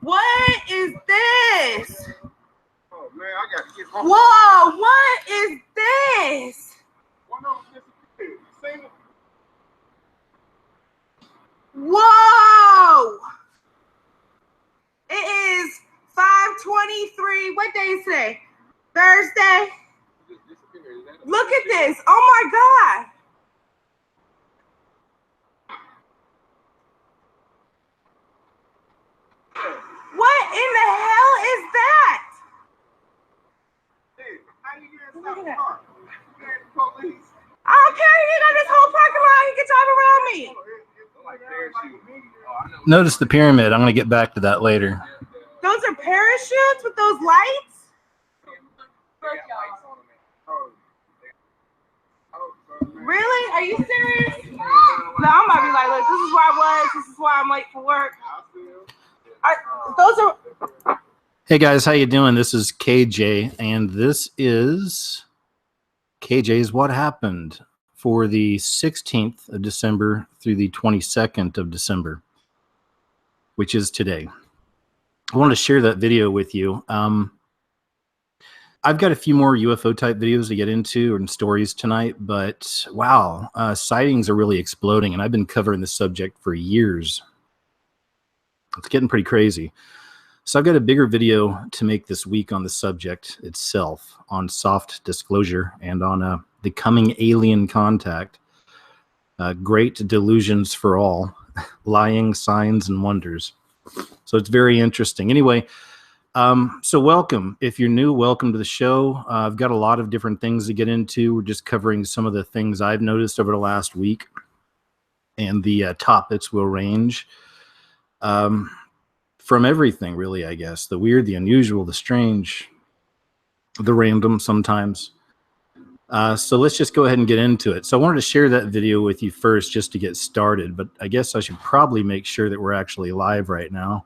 What is this? Oh man, I got to get home. Whoa, what is this? One of them disappeared. You seen it? Whoa! It is 5:23. What day is today? Thursday. Look at this. Oh my God. What in the hell is that? Hey, how you getting Look at that. stopped? You getting the police? I don't care. He got this whole parking lot. He can drive around me. Notice the pyramid. I'm going to get back to that later. Those are parachutes with those lights? Really? Are you serious? No, I'm about to be like, look, this is where I was. This is why I'm late for work. Those are... Hey guys, how you doing? This is KJ, and this is KJ's What Happened for the 16th of December through the 22nd of December, which is today. I wanted to share that video with you. I've got a few more UFO type videos to get into and stories tonight, but wow, sightings are really exploding, and I've been covering the subject for years. It's getting pretty crazy. So I've got a bigger video to make this week on the subject itself, on soft disclosure and on the coming alien contact. Great delusions for all, lying signs and wonders. So it's very interesting. Anyway, so welcome. If you're new, welcome to the show. I've got a lot of different things to get into. We're just covering some of the things I've noticed over the last week, and the topics will range from everything, really, I guess. The weird, the unusual, the strange, the random sometimes. So let's just go ahead and get into it. So I wanted to share that video with you first just to get started, but I guess I should probably make sure that we're actually live right now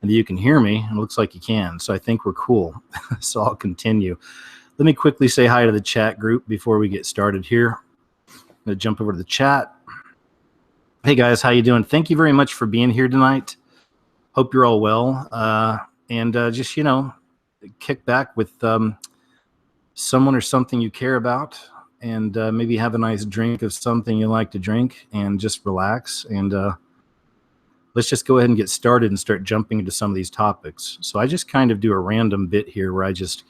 and that you can hear me. It looks like you can, so I think we're cool. So I'll continue. Let me quickly say hi to the chat group before we get started here. I'm going to jump over to the chat. Hey guys, how you doing? Thank you very much for being here tonight. Hope you're all well. And just, you know, kick back with someone or something you care about, and maybe have a nice drink of something you like to drink, and just relax. And let's just go ahead and get started and start jumping into some of these topics. So I just kind of do a random bit here where I just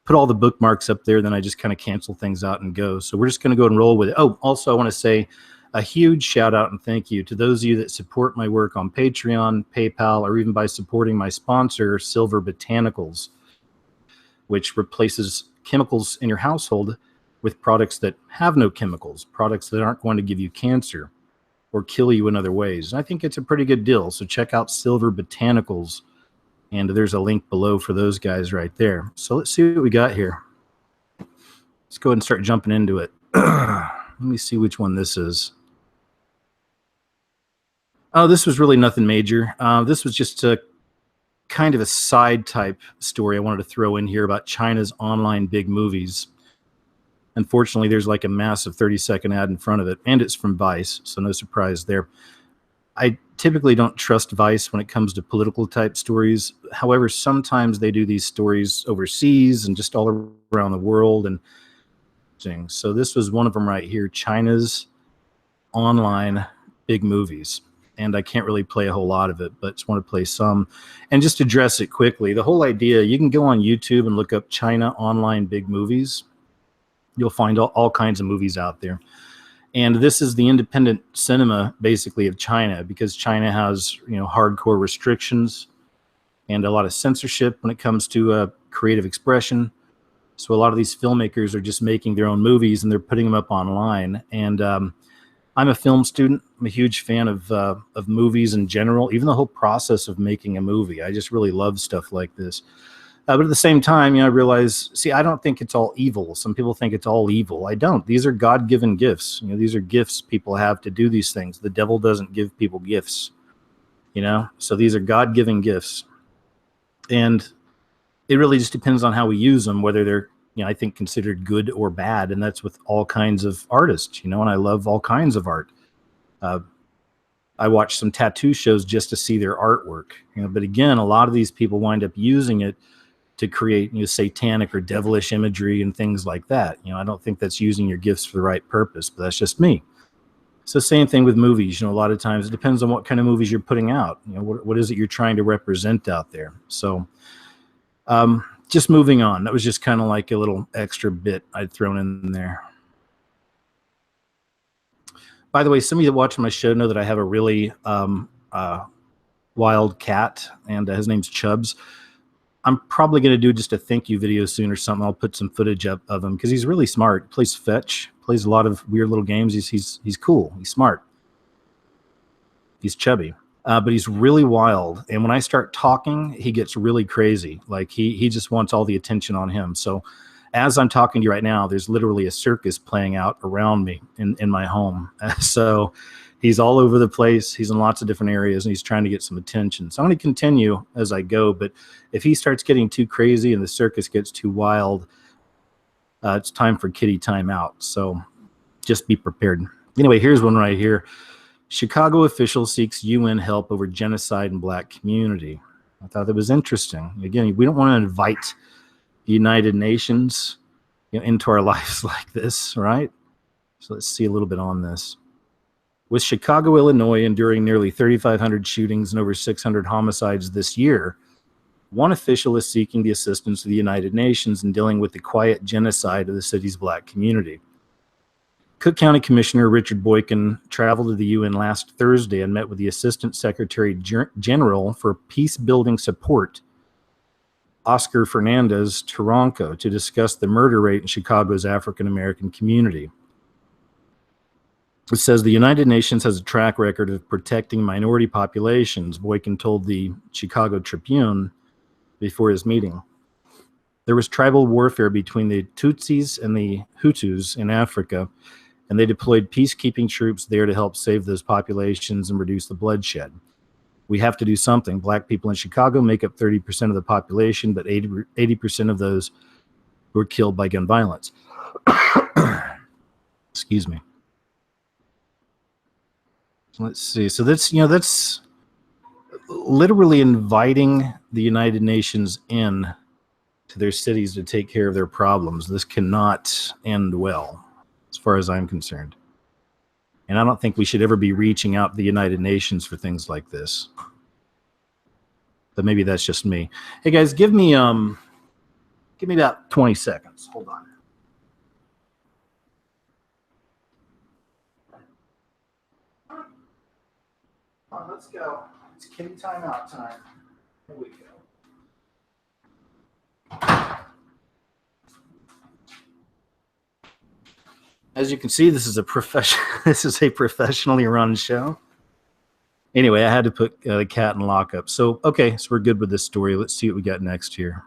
put all the bookmarks up there, then I just kind of cancel things out and go. So we're just going to go and roll with it. Oh, also I want to say a huge shout out and thank you to those of you that support my work on Patreon, PayPal, or even by supporting my sponsor, Silver Botanicals, which replaces chemicals in your household with products that have no chemicals, products that aren't going to give you cancer or kill you in other ways. And I think it's a pretty good deal. So check out Silver Botanicals, and there's a link below for those guys right there. So let's see what we got here. Let's go ahead and start jumping into it. Let me see which one this is. Oh, this was really nothing major. This was just a kind of a side type story I wanted to throw in here about China's online big movies. Unfortunately, there's like a massive 30-second ad in front of it, and it's from Vice, so no surprise there. I typically don't trust Vice when it comes to political type stories. However, sometimes they do these stories overseas and just all around the world. And so this was one of them right here, China's online big movies. And I can't really play a whole lot of it, but just want to play some and just address it quickly. The whole idea, you can go on YouTube and look up China online big movies. You'll find all kinds of movies out there. And this is the independent cinema, basically, of China, because China has, you know, hardcore restrictions and a lot of censorship when it comes to creative expression. So a lot of these filmmakers are just making their own movies and they're putting them up online. And I'm a film student. I'm a huge fan of movies in general, even the whole process of making a movie. I just really love stuff like this. But at the same time, you know, I realize, see, I don't think it's all evil. Some people think it's all evil. I don't. These are God-given gifts. You know, these are gifts people have to do these things. The devil doesn't give people gifts, you know? So these are God-given gifts. And it really just depends on how we use them, whether they're, you know, I think considered good or bad. And that's with all kinds of artists, you know, and I love all kinds of art. I watch some tattoo shows just to see their artwork. But again, a lot of these people wind up using it to create satanic or devilish imagery and things like that. I don't think that's using your gifts for the right purpose, but that's just me. So same thing with movies. A lot of times it depends on what kind of movies you're putting out. What is it you're trying to represent out there? So just moving on. That was just kind of like a little extra bit I'd thrown in there. By the way, some of you that watch my show know that I have a really wild cat, and his name's Chubbs. I'm probably going to do just a thank you video soon or something. I'll put some footage up of him because he's really smart. Plays fetch, plays a lot of weird little games. He's cool. He's smart. He's chubby, but he's really wild. And when I start talking, he gets really crazy. Like he just wants all the attention on him. So as I'm talking to you right now, there's literally a circus playing out around me in my home. So he's all over the place. He's in lots of different areas, and he's trying to get some attention. So I'm going to continue as I go. But if he starts getting too crazy and the circus gets too wild, it's time for kitty time out. So just be prepared. Anyway, here's one right here. Chicago official seeks UN help over genocide in Black community. I thought that was interesting. Again, we don't want to invite the United Nations into our lives like this, right? So let's see a little bit on this. With Chicago, Illinois enduring nearly 3,500 shootings and over 600 homicides this year, one official is seeking the assistance of the United Nations in dealing with the quiet genocide of the city's Black community. Cook County Commissioner Richard Boykin traveled to the UN last Thursday and met with the Assistant Secretary General for Peace-Building Support, Oscar Fernandez Taranco, to discuss the murder rate in Chicago's African-American community. It says the United Nations has a track record of protecting minority populations, Boykin told the Chicago Tribune before his meeting. There was tribal warfare between the Tutsis and the Hutus in Africa, and they deployed peacekeeping troops there to help save those populations and reduce the bloodshed. We have to do something. Black people in Chicago make up 30% of the population, but 80% of those were killed by gun violence. Excuse me. Let's see. So that's literally inviting the United Nations in to their cities to take care of their problems. This cannot end well, as far as I'm concerned. And I don't think we should ever be reaching out to the United Nations for things like this. But maybe that's just me. Hey guys, give me about 20 seconds. Hold on. Let's go. It's kitty time out time. Here we go. As you can see, this is a professionally run show. Anyway, I had to put the cat in lockup. So, okay, so we're good with this story. Let's see what we got next here.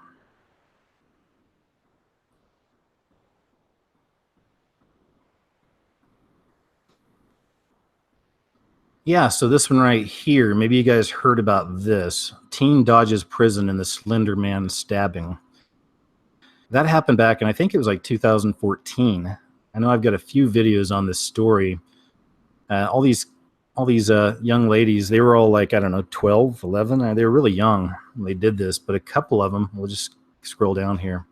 Yeah, so this one right here, maybe you guys heard about this. Teen dodges prison in the Slenderman stabbing. That happened back in, I think it was like 2014. I know I've got a few videos on this story. All these young ladies, they were all like, I don't know, 12, 11. They were really young when they did this, but a couple of them, we'll just scroll down here.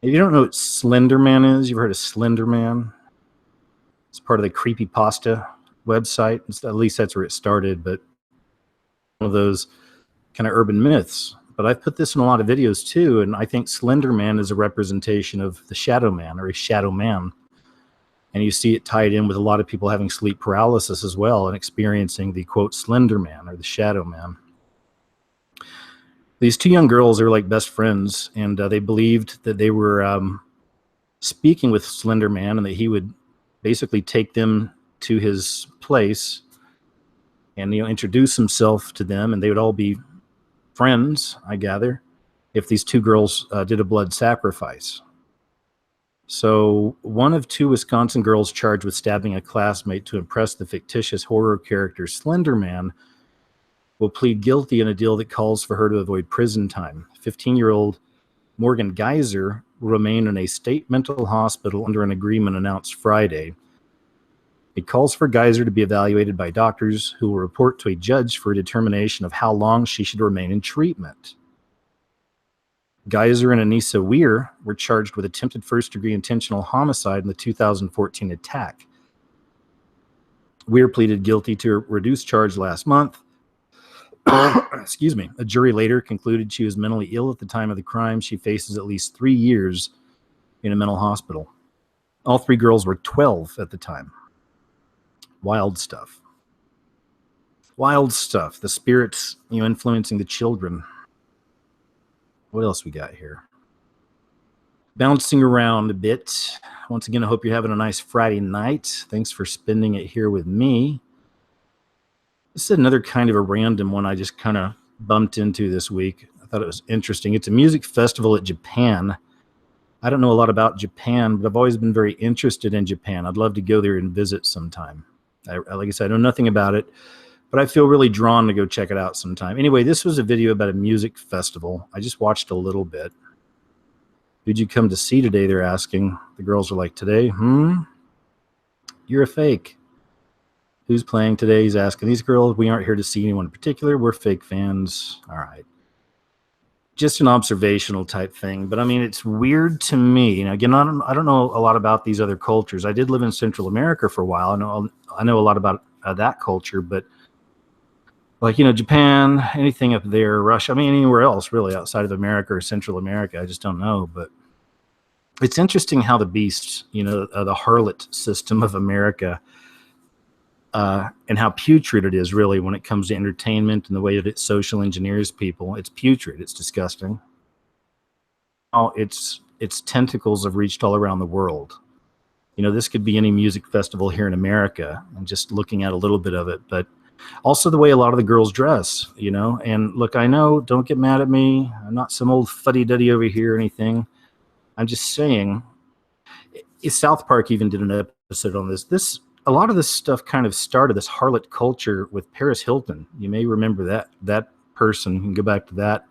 If you don't know what Slenderman is, you've heard of Slenderman. It's part of the creepypasta website. At least that's where it started, but one of those kind of urban myths. But I've put this in a lot of videos too, and I think Slenderman is a representation of the shadow man, or a shadow man. And you see it tied in with a lot of people having sleep paralysis as well and experiencing the, quote, Slender Man, or the shadow man. These two young girls are like best friends, and they believed that they were speaking with Slender Man and that he would basically take them to his place and introduce himself to them, and they would all be friends, I gather, if these two girls did a blood sacrifice. So one of two Wisconsin girls charged with stabbing a classmate to impress the fictitious horror character Slenderman will plead guilty in a deal that calls for her to avoid prison time. 15-year-old Morgan Geyser will remain in a state mental hospital under an agreement announced Friday. It calls for Geyser to be evaluated by doctors who will report to a judge for a determination of how long she should remain in treatment. Geyser and Anissa Weir were charged with attempted first-degree intentional homicide in the 2014 attack. Weir pleaded guilty to a reduced charge last month. Excuse me. A jury later concluded she was mentally ill at the time of the crime. She faces at least 3 years in a mental hospital. All 3 girls were 12 at the time. Wild stuff. Wild stuff. The spirits, influencing the children. What else we got here? Bouncing around a bit. Once again, I hope you're having a nice Friday night. Thanks for spending it here with me. This is another kind of a random one I just kind of bumped into this week. I thought it was interesting. It's a music festival at Japan. I don't know a lot about Japan, but I've always been very interested in Japan. I'd love to go there and visit sometime. Like I said, I know nothing about it, but I feel really drawn to go check it out sometime. Anyway, this was a video about a music festival. I just watched a little bit. Who'd you come to see today, they're asking. The girls are like, today? You're a fake. Who's playing today? He's asking. These girls, we aren't here to see anyone in particular. We're fake fans. All right. Just an observational type thing. But I mean, it's weird to me. Again, I don't know a lot about these other cultures. I did live in Central America for a while. I know a lot about that culture, but like, Japan, anything up there, Russia, I mean, anywhere else really outside of America or Central America, I just don't know. But it's interesting how the beast, the harlot system of America, and how putrid it is really when it comes to entertainment and the way that it social engineers people. It's putrid. It's disgusting. Its tentacles have reached all around the world. This could be any music festival here in America. I'm just looking at a little bit of it, but also the way a lot of the girls dress, and look, I know, don't get mad at me. I'm not some old fuddy-duddy over here or anything. I'm just saying, South Park even did an episode on this. A lot of this stuff kind of started, this harlot culture, with Paris Hilton. You may remember that person. You can go back to that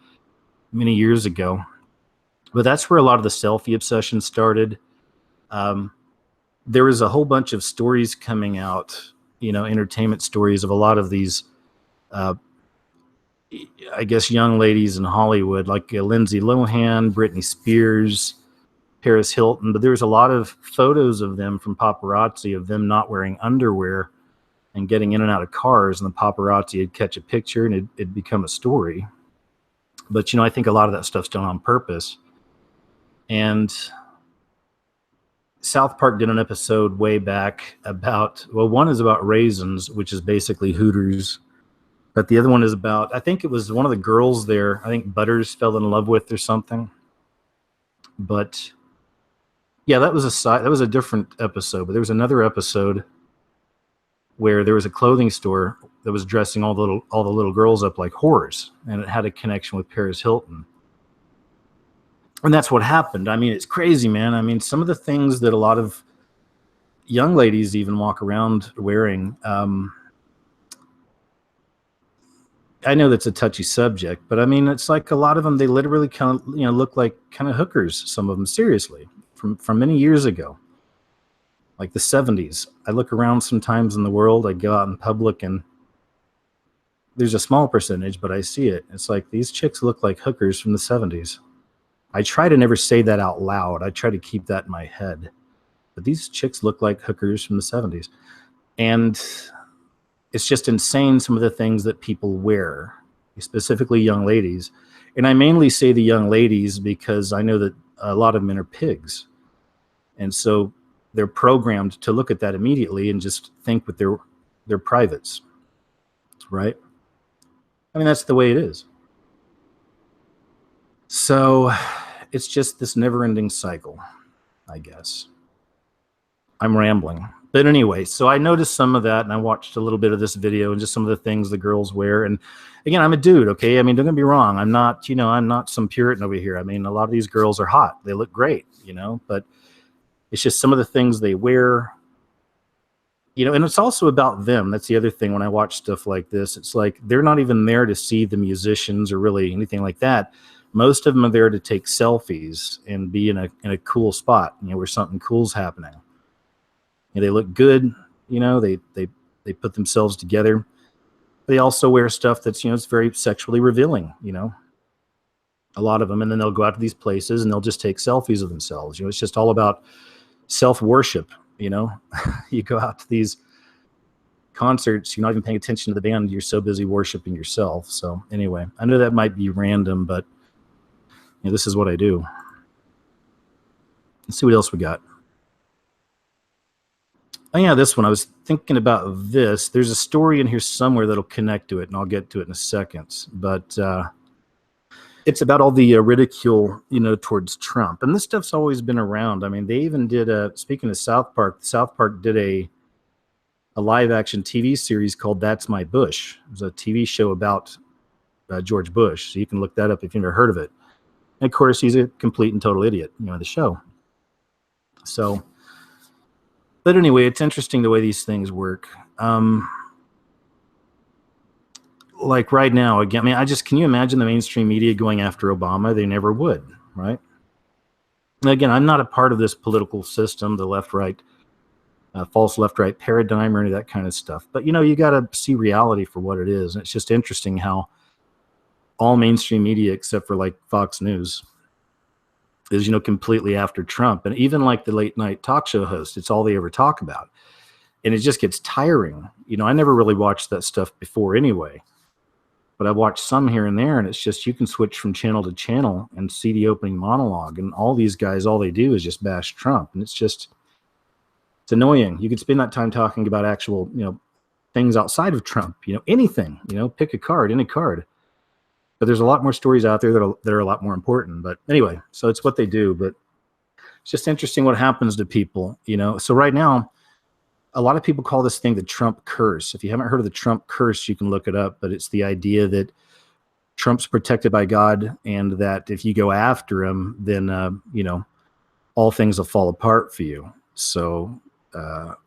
many years ago. But that's where a lot of the selfie obsession started. There was a whole bunch of stories coming out, entertainment stories of a lot of these, I guess, young ladies in Hollywood, like Lindsay Lohan, Britney Spears, Paris Hilton, but there's a lot of photos of them from paparazzi of them not wearing underwear and getting in and out of cars, and the paparazzi would catch a picture and it'd become a story. But, I think a lot of that stuff's done on purpose. And South Park did an episode way back about, well, one is about raisins, which is basically Hooters. But the other one is about, I think it was one of the girls there, I think Butters fell in love with or something. But yeah, that was a different episode. But there was another episode where there was a clothing store that was dressing all the little girls up like whores, and it had a connection with Paris Hilton. And that's what happened. I mean, it's crazy, man. I mean, some of the things that a lot of young ladies even walk around wearing. I know that's a touchy subject, but I mean, it's like a lot of them, they literally kind of, look like kind of hookers. Some of them, seriously, from many years ago, like the 70s. I look around sometimes in the world. I go out in public, and there's a small percentage, but I see it. It's like these chicks look like hookers from the 70s. I try to never say that out loud. I try to keep that in my head. But these chicks look like hookers from the 70s. And it's just insane, some of the things that people wear, specifically young ladies. And I mainly say the young ladies because I know that a lot of men are pigs. And so they're programmed to look at that immediately and just think with their privates, right? I mean, that's the way it is. So it's just this never-ending cycle, I guess. I'm rambling. But anyway, so I noticed some of that, and I watched a little bit of this video and just some of the things the girls wear. And again, I'm a dude, okay? I mean, don't get me wrong. I'm not, I'm not some Puritan over here. I mean, a lot of these girls are hot. They look great, but it's just some of the things they wear, and it's also about them. That's the other thing when I watch stuff like this. It's like they're not even there to see the musicians or really anything like that. Most of them are there to take selfies and be in a cool spot, where something cool's happening. They look good, You know, they put themselves together. They also wear stuff that's, you know, it's very sexually revealing, you know, a lot of them. And then they'll go out to these places and they'll just take selfies of themselves. You know, it's just all about self-worship, you know. You go out to these concerts, you're not even paying attention to the band, you're so busy worshiping yourself. So anyway, I know that might be random, but you know, this is what I do. Let's see what else we got. Oh yeah, this one. I was thinking about this. There's a story in here somewhere that'll connect to it, and I'll get to it in a second. But it's about all the ridicule, you know, towards Trump. And this stuff's always been around. I mean, they even did speaking of South Park did a live action TV series called That's My Bush. It was a TV show about George Bush. So you can look that up if you've never heard of it. And of course, he's a complete and total idiot, you know, the show. So, but anyway, it's interesting the way these things work. Like right now, again, I mean, can you imagine the mainstream media going after Obama? They never would, right? And again, I'm not a part of this political system, the left-right, false left-right paradigm or any of that kind of stuff. But, you know, you got to see reality for what it is. And it's just interesting how all mainstream media, except for like Fox News, is, you know, completely after Trump. And even like the late night talk show host, it's all they ever talk about. And it just gets tiring. You know, I never really watched that stuff before anyway. But I've watched some here and there, and it's just you can switch from channel to channel and see the opening monologue. And all these guys, all they do is just bash Trump. And it's just, it's annoying. You could spend that time talking about actual, you know, things outside of Trump, you know, anything, you know, pick a card, any card. But there's a lot more stories out there that are a lot more important. But anyway, so it's what they do. But it's just interesting what happens to people, you know. So right now, a lot of people call this thing the Trump curse. If you haven't heard of the Trump curse, you can look it up. But it's the idea that Trump's protected by God, and that if you go after him, then, you know, all things will fall apart for you. So,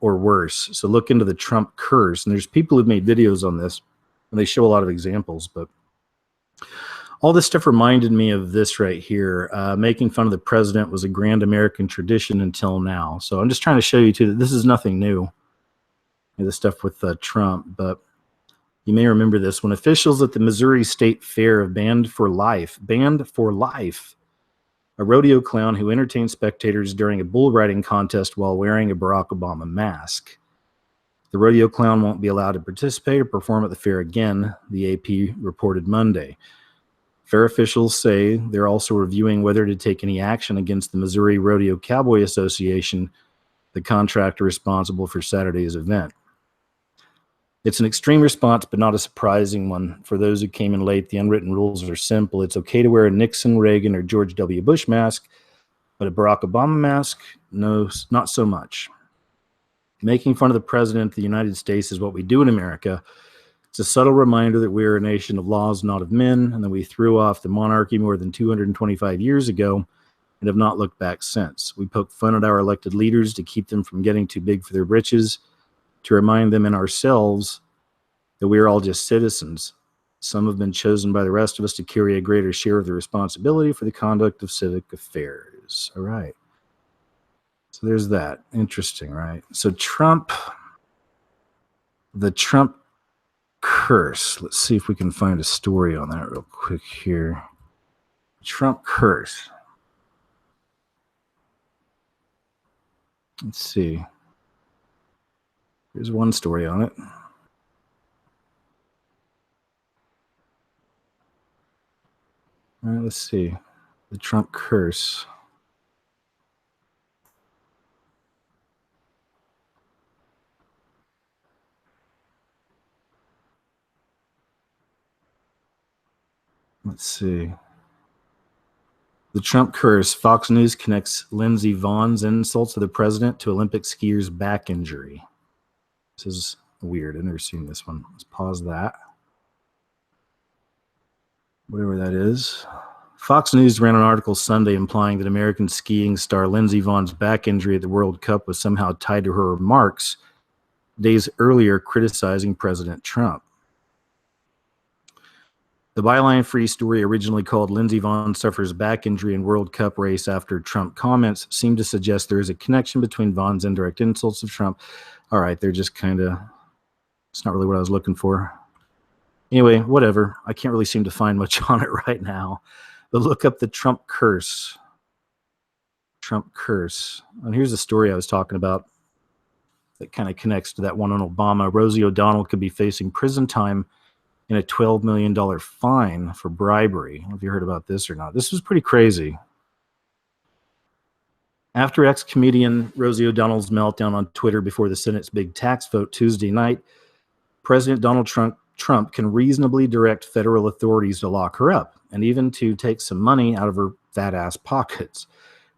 or worse. So look into the Trump curse. And there's people who've made videos on this, and they show a lot of examples. But all this stuff reminded me of this right here. Making fun of the president was a grand American tradition until now. So I'm just trying to show you too that this is nothing new. You know, the stuff with Trump, but you may remember this. When officials at the Missouri State Fair have banned for life, a rodeo clown who entertained spectators during a bull riding contest while wearing a Barack Obama mask. The rodeo clown won't be allowed to participate or perform at the fair again, the AP reported Monday. Fair officials say they're also reviewing whether to take any action against the Missouri Rodeo Cowboy Association, the contractor responsible for Saturday's event. It's an extreme response, but not a surprising one. For those who came in late, the unwritten rules are simple. It's okay to wear a Nixon, Reagan, or George W. Bush mask, but a Barack Obama mask, no, not so much. Making fun of the president of the United States is what we do in America. It's a subtle reminder that we are a nation of laws, not of men, and that we threw off the monarchy more than 225 years ago and have not looked back since. We poke fun at our elected leaders to keep them from getting too big for their britches, to remind them and ourselves that we are all just citizens. Some have been chosen by the rest of us to carry a greater share of the responsibility for the conduct of civic affairs. All right. So there's that. Interesting, right? So Trump, the Trump curse. Let's see if we can find a story on that real quick here. Trump curse. Let's see. There's one story on it. All right, let's see. The Trump curse. Let's see. The Trump curse. Fox News connects Lindsey Vohn's insults to the president to Olympic skier's back injury. This is weird. I've never seen this one. Let's pause that. Whatever that is. Fox News ran an article Sunday implying that American skiing star Lindsey Vohn's back injury at the World Cup was somehow tied to her remarks days earlier criticizing President Trump. The byline-free story, originally called Lindsey Vonn Suffers Back Injury in World Cup Race After Trump Comments, seemed to suggest there is a connection between Vonn's indirect insults of Trump. All right, they're just kind of, it's not really what I was looking for. Anyway, whatever. I can't really seem to find much on it right now. But look up the Trump curse. Trump curse. And here's the story I was talking about that kind of connects to that one on Obama. Rosie O'Donnell could be facing prison time and a $12 million fine for bribery. Have you heard about this or not? This was pretty crazy. After ex-comedian Rosie O'Donnell's meltdown on Twitter before the Senate's big tax vote Tuesday night, President Donald Trump can reasonably direct federal authorities to lock her up and even to take some money out of her fat-ass pockets,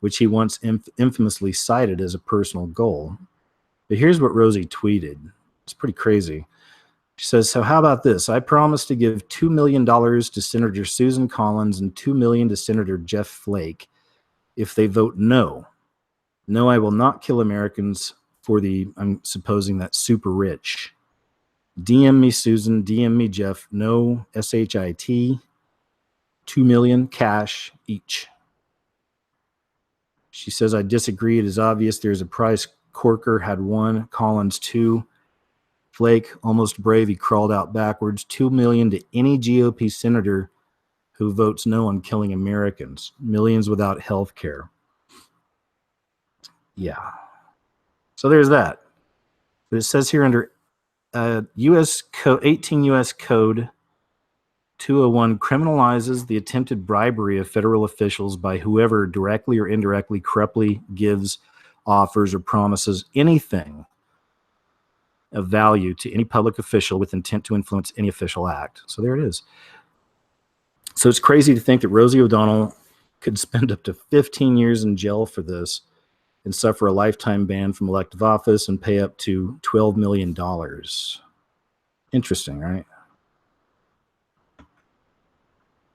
which he once infamously cited as a personal goal. But here's what Rosie tweeted. It's pretty crazy. She says, so how about this? I promise to give $2 million to Senator Susan Collins and $2 million to Senator Jeff Flake if they vote no. No, I will not kill Americans for the, I'm supposing that super rich. DM me Susan, DM me Jeff, no SHIT, $2 million cash each. She says, I disagree. It is obvious there's a price. Corker had one, Collins two. Flake, almost brave, he crawled out backwards. $2 million to any GOP senator who votes no on killing Americans. Millions without health care. Yeah. So there's that. But it says here under U.S. Code 18 U.S. Code 201 criminalizes the attempted bribery of federal officials by whoever directly or indirectly corruptly gives, offers, or promises anything of value to any public official with intent to influence any official act. So there it is. So it's crazy to think that Rosie O'Donnell could spend up to 15 years in jail for this and suffer a lifetime ban from elective office and pay up to $12 million. Interesting, right?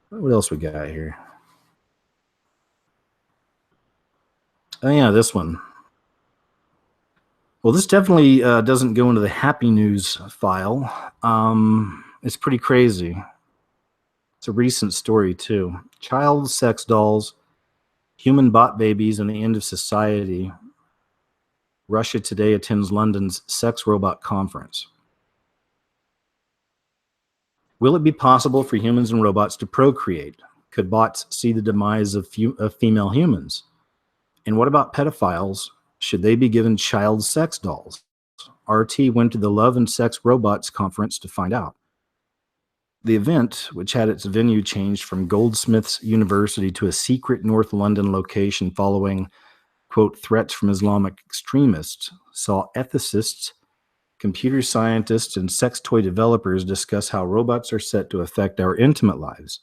What else we got here? Oh, yeah, this one. Well, this definitely doesn't go into the happy news file. It's pretty crazy. It's a recent story, too. Child sex dolls, human bot babies, and the end of society. Russia today attends London's sex robot conference. Will it be possible for humans and robots to procreate? Could bots see the demise of female humans? And what about pedophiles? Should they be given child sex dolls? RT went to the Love and Sex Robots conference to find out. The event, which had its venue changed from Goldsmiths University to a secret North London location following, quote, threats from Islamic extremists, saw ethicists, computer scientists, and sex toy developers discuss how robots are set to affect our intimate lives.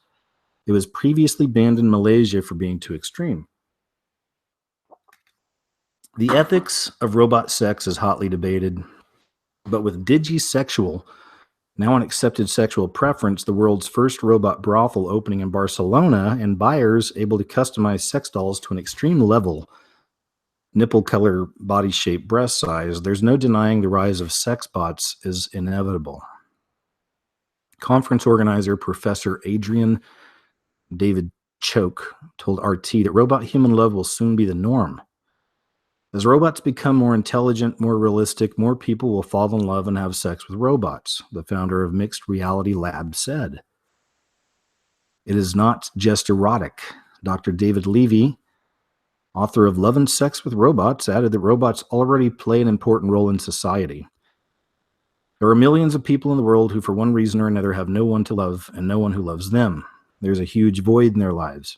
It was previously banned in Malaysia for being too extreme. The ethics of robot sex is hotly debated, but with digisexual, now an accepted sexual preference, the world's first robot brothel opening in Barcelona, and buyers able to customize sex dolls to an extreme level, nipple color, body shape, breast size, there's no denying the rise of sex bots is inevitable. Conference organizer Professor Adrian David Choke told RT that robot-human love will soon be the norm. As robots become more intelligent, more realistic, more people will fall in love and have sex with robots, the founder of Mixed Reality Lab said. It is not just erotic. Dr. David Levy, author of Love and Sex with Robots, added that robots already play an important role in society. There are millions of people in the world who, for one reason or another, have no one to love and no one who loves them. There's a huge void in their lives.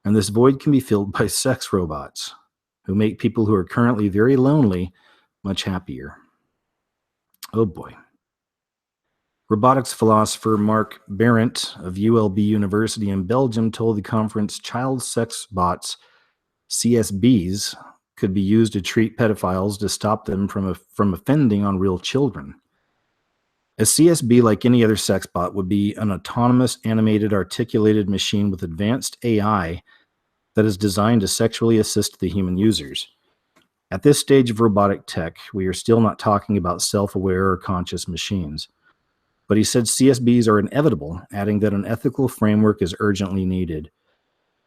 And this void can be filled by sex robots, who make people who are currently very lonely much happier. Oh boy. Robotics philosopher Mark Berendt of ULB University in Belgium told the conference child sex bots, CSBs, could be used to treat pedophiles to stop them from offending on real children. A CSB, like any other sex bot, would be an autonomous, animated, articulated machine with advanced AI that is designed to sexually assist the human users. At this stage of robotic tech, we are still not talking about self-aware or conscious machines. But he said CSBs are inevitable, adding that an ethical framework is urgently needed.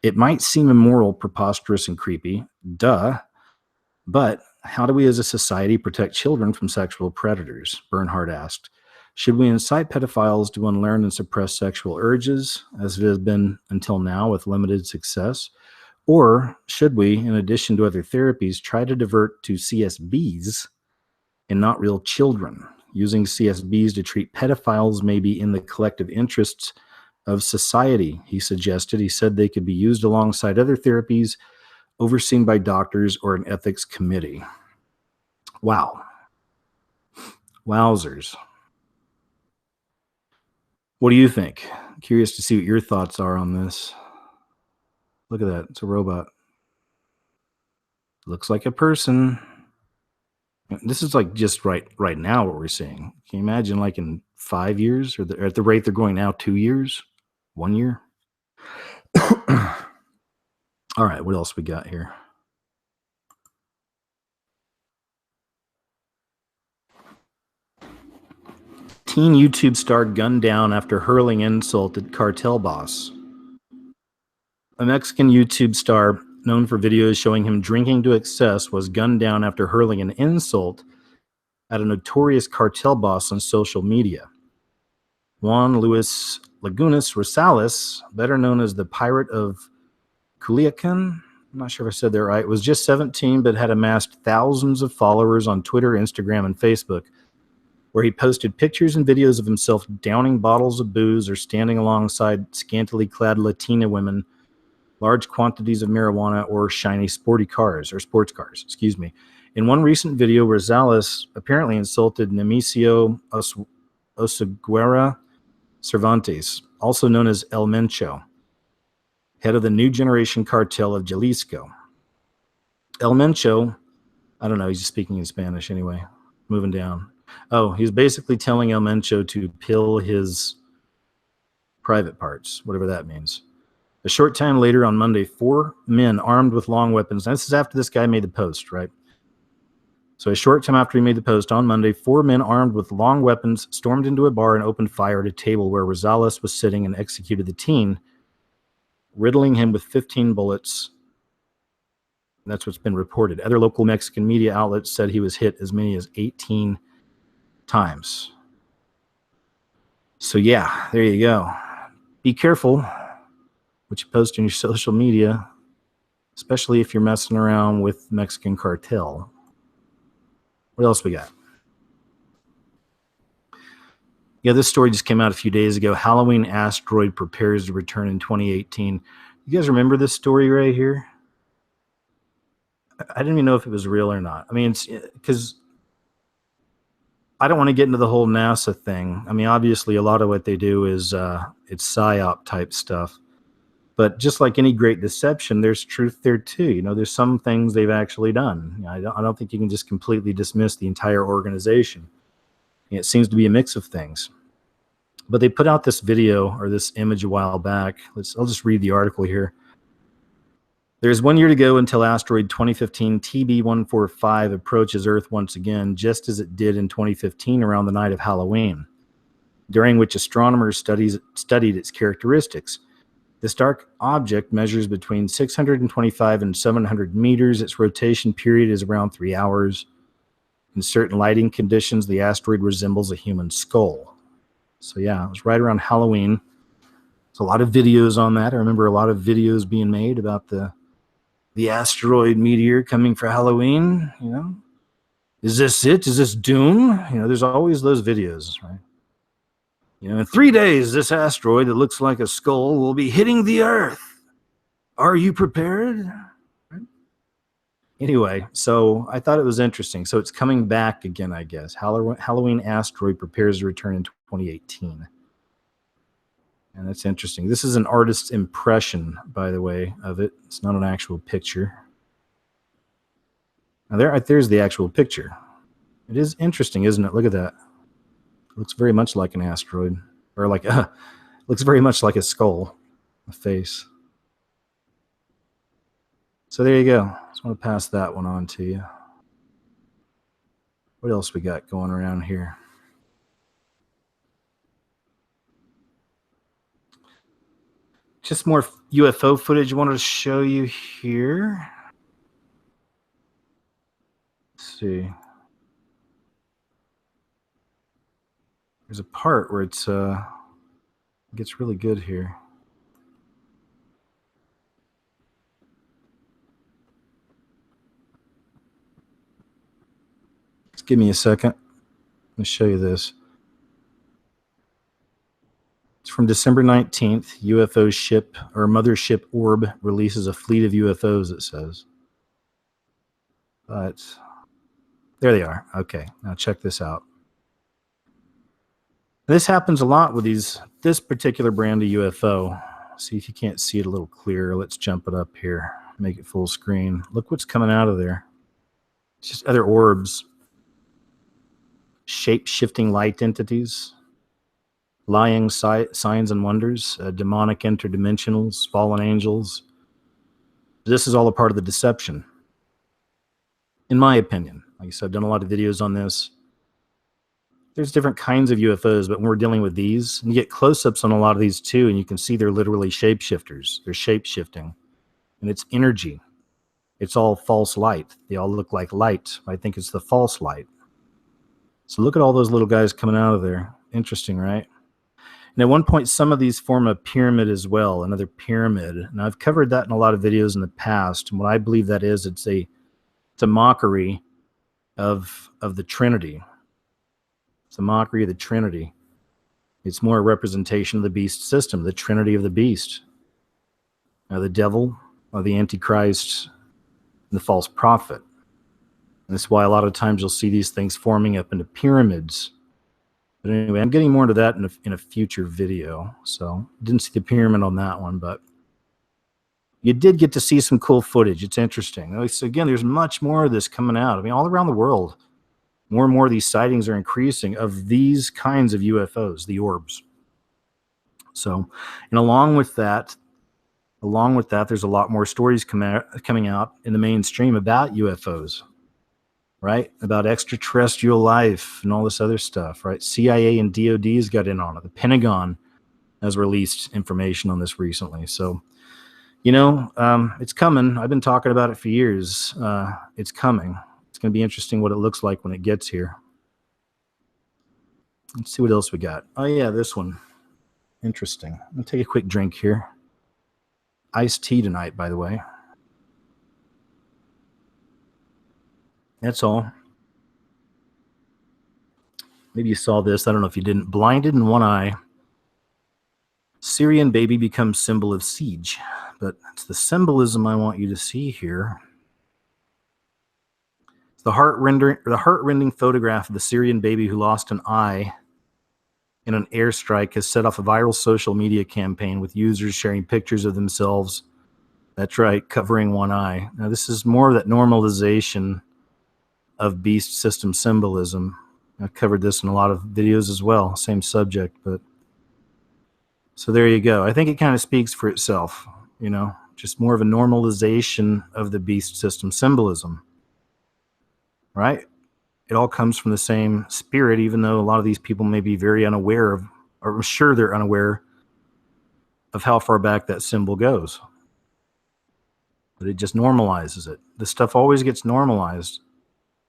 It might seem immoral, preposterous, and creepy. Duh. But how do we as a society protect children from sexual predators? Bernhard asked. Should we incite pedophiles to unlearn and suppress sexual urges, as it has been until now with limited success? Or should we, in addition to other therapies, try to divert to CSBs and not real children? Using CSBs to treat pedophiles may be in the collective interests of society, he suggested. He said they could be used alongside other therapies overseen by doctors or an ethics committee. Wow. Wowzers. What do you think? Curious to see what your thoughts are on this. Look at that. It's a robot. Looks like a person. This is like just right now what we're seeing. Can you imagine like in 5 years, or at the rate they're going now, 2 years, 1 year? All right, what else we got here? Teen YouTube star gunned down after hurling insult at cartel boss. A Mexican YouTube star known for videos showing him drinking to excess was gunned down after hurling an insult at a notorious cartel boss on social media. Juan Luis Lagunas Rosales, better known as the Pirate of Culiacan, I'm not sure if I said that right, was just 17 but had amassed thousands of followers on Twitter, Instagram, and Facebook, where he posted pictures and videos of himself downing bottles of booze or standing alongside scantily clad Latina women, large quantities of marijuana, or shiny sports cars. In one recent video, Rosales apparently insulted Nemesio Oseguera Cervantes, also known as El Mencho, head of the New Generation Cartel of Jalisco. El Mencho, I don't know, he's just speaking in Spanish anyway. Moving down. Oh, he's basically telling El Mencho to pill his private parts, whatever that means. A short time later on Monday, 4 men armed with long weapons. Now, this is after this guy made the post, right? So a short time after he made the post on Monday, 4 men armed with long weapons stormed into a bar and opened fire at a table where Rosales was sitting and executed the teen, riddling him with 15 bullets. That's what's been reported. Other local Mexican media outlets said he was hit as many as 18 times. So yeah, there you go. Be careful what you post on your social media, especially if you're messing around with Mexican cartel. What else we got? Yeah, this story just came out a few days ago. Halloween asteroid prepares to return in 2018. You guys remember this story right here? I didn't even know if it was real or not. I mean, it's because I don't want to get into the whole NASA thing. I mean, obviously, a lot of what they do is it's psyop type stuff. But just like any great deception, there's truth there too. You know, there's some things they've actually done. You know, I don't think you can just completely dismiss the entire organization. It seems to be a mix of things. But they put out this video or this image a while back. I'll just read the article here. There's 1 year to go until asteroid 2015 TB145 approaches Earth once again, just as it did in 2015 around the night of Halloween, during which astronomers studied its characteristics. This dark object measures between 625 and 700 meters. Its rotation period is around 3 hours. In certain lighting conditions, the asteroid resembles a human skull. So yeah, it was right around Halloween. There's a lot of videos on that. I remember a lot of videos being made about the asteroid meteor coming for Halloween. You know, is this it? Is this doom? You know, there's always those videos, right? You know, in 3 days, this asteroid that looks like a skull will be hitting the Earth. Are you prepared? Anyway, so I thought it was interesting. So it's coming back again, I guess. Halloween asteroid prepares to return in 2018. And that's interesting. This is an artist's impression, by the way, of it. It's not an actual picture. Now there's the actual picture. It is interesting, isn't it? Look at that. It looks very much like an asteroid. Or like looks very much like a skull. A face. So there you go. Just want to pass that one on to you. What else we got going around here? Just more UFO footage I wanted to show you here. Let's see. There's a part where it gets really good here. Just give me a second. Let me show you this. It's from December 19th. UFO ship or mothership Orb releases a fleet of UFOs, it says. But there they are. Okay, now check this out. This happens a lot with this particular brand of UFO. See if you can't see it a little clearer. Let's jump it up here. Make it full screen. Look what's coming out of there. It's just other orbs. Shape-shifting light entities. Lying signs and wonders. Demonic interdimensionals. Fallen angels. This is all a part of the deception. In my opinion. Like I said, I've done a lot of videos on this. There's different kinds of UFOs, but when we're dealing with these, and you get close-ups on a lot of these too, and you can see they're literally shapeshifters. They're shape-shifting. And it's energy. It's all false light. They all look like light. I think it's the false light. So look at all those little guys coming out of there. Interesting, right? And at one point, some of these form a pyramid as well, another pyramid. And I've covered that in a lot of videos in the past. And what I believe that is, it's a mockery of the Trinity. It's a mockery of the Trinity. It's more a representation of the beast system, the Trinity of the beast. The devil, or the Antichrist, and the false prophet. And that's why a lot of times you'll see these things forming up into pyramids. But anyway, I'm getting more into that in a future video. So didn't see the pyramid on that one, but you did get to see some cool footage. It's interesting. So again, there's much more of this coming out. I mean, all around the world. More and more of these sightings are increasing of these kinds of UFOs, the orbs. So, and along with that, there's a lot more stories coming out in the mainstream about UFOs, right? About extraterrestrial life and all this other stuff, right? CIA and DOD's got in on it. The Pentagon has released information on this recently. So, you know, it's coming. I've been talking about it for years. It's coming. It's going to be interesting what it looks like when it gets here. Let's see what else we got. Oh, yeah, this one. Interesting. I'll take a quick drink here. Iced tea tonight, by the way. That's all. Maybe you saw this. I don't know if you didn't. Blinded in one eye. Syrian baby becomes symbol of siege. But it's the symbolism I want you to see here. The heart-rending photograph of the Syrian baby who lost an eye in an airstrike has set off a viral social media campaign with users sharing pictures of themselves. That's right, covering one eye. Now, this is more of that normalization of beast system symbolism. I've covered this in a lot of videos as well, same subject, but so there you go. I think it kind of speaks for itself, you know, just more of a normalization of the beast system symbolism. Right? It all comes from the same spirit, even though a lot of these people may be very unaware of, or I'm sure they're unaware of how far back that symbol goes. But it just normalizes it. The stuff always gets normalized.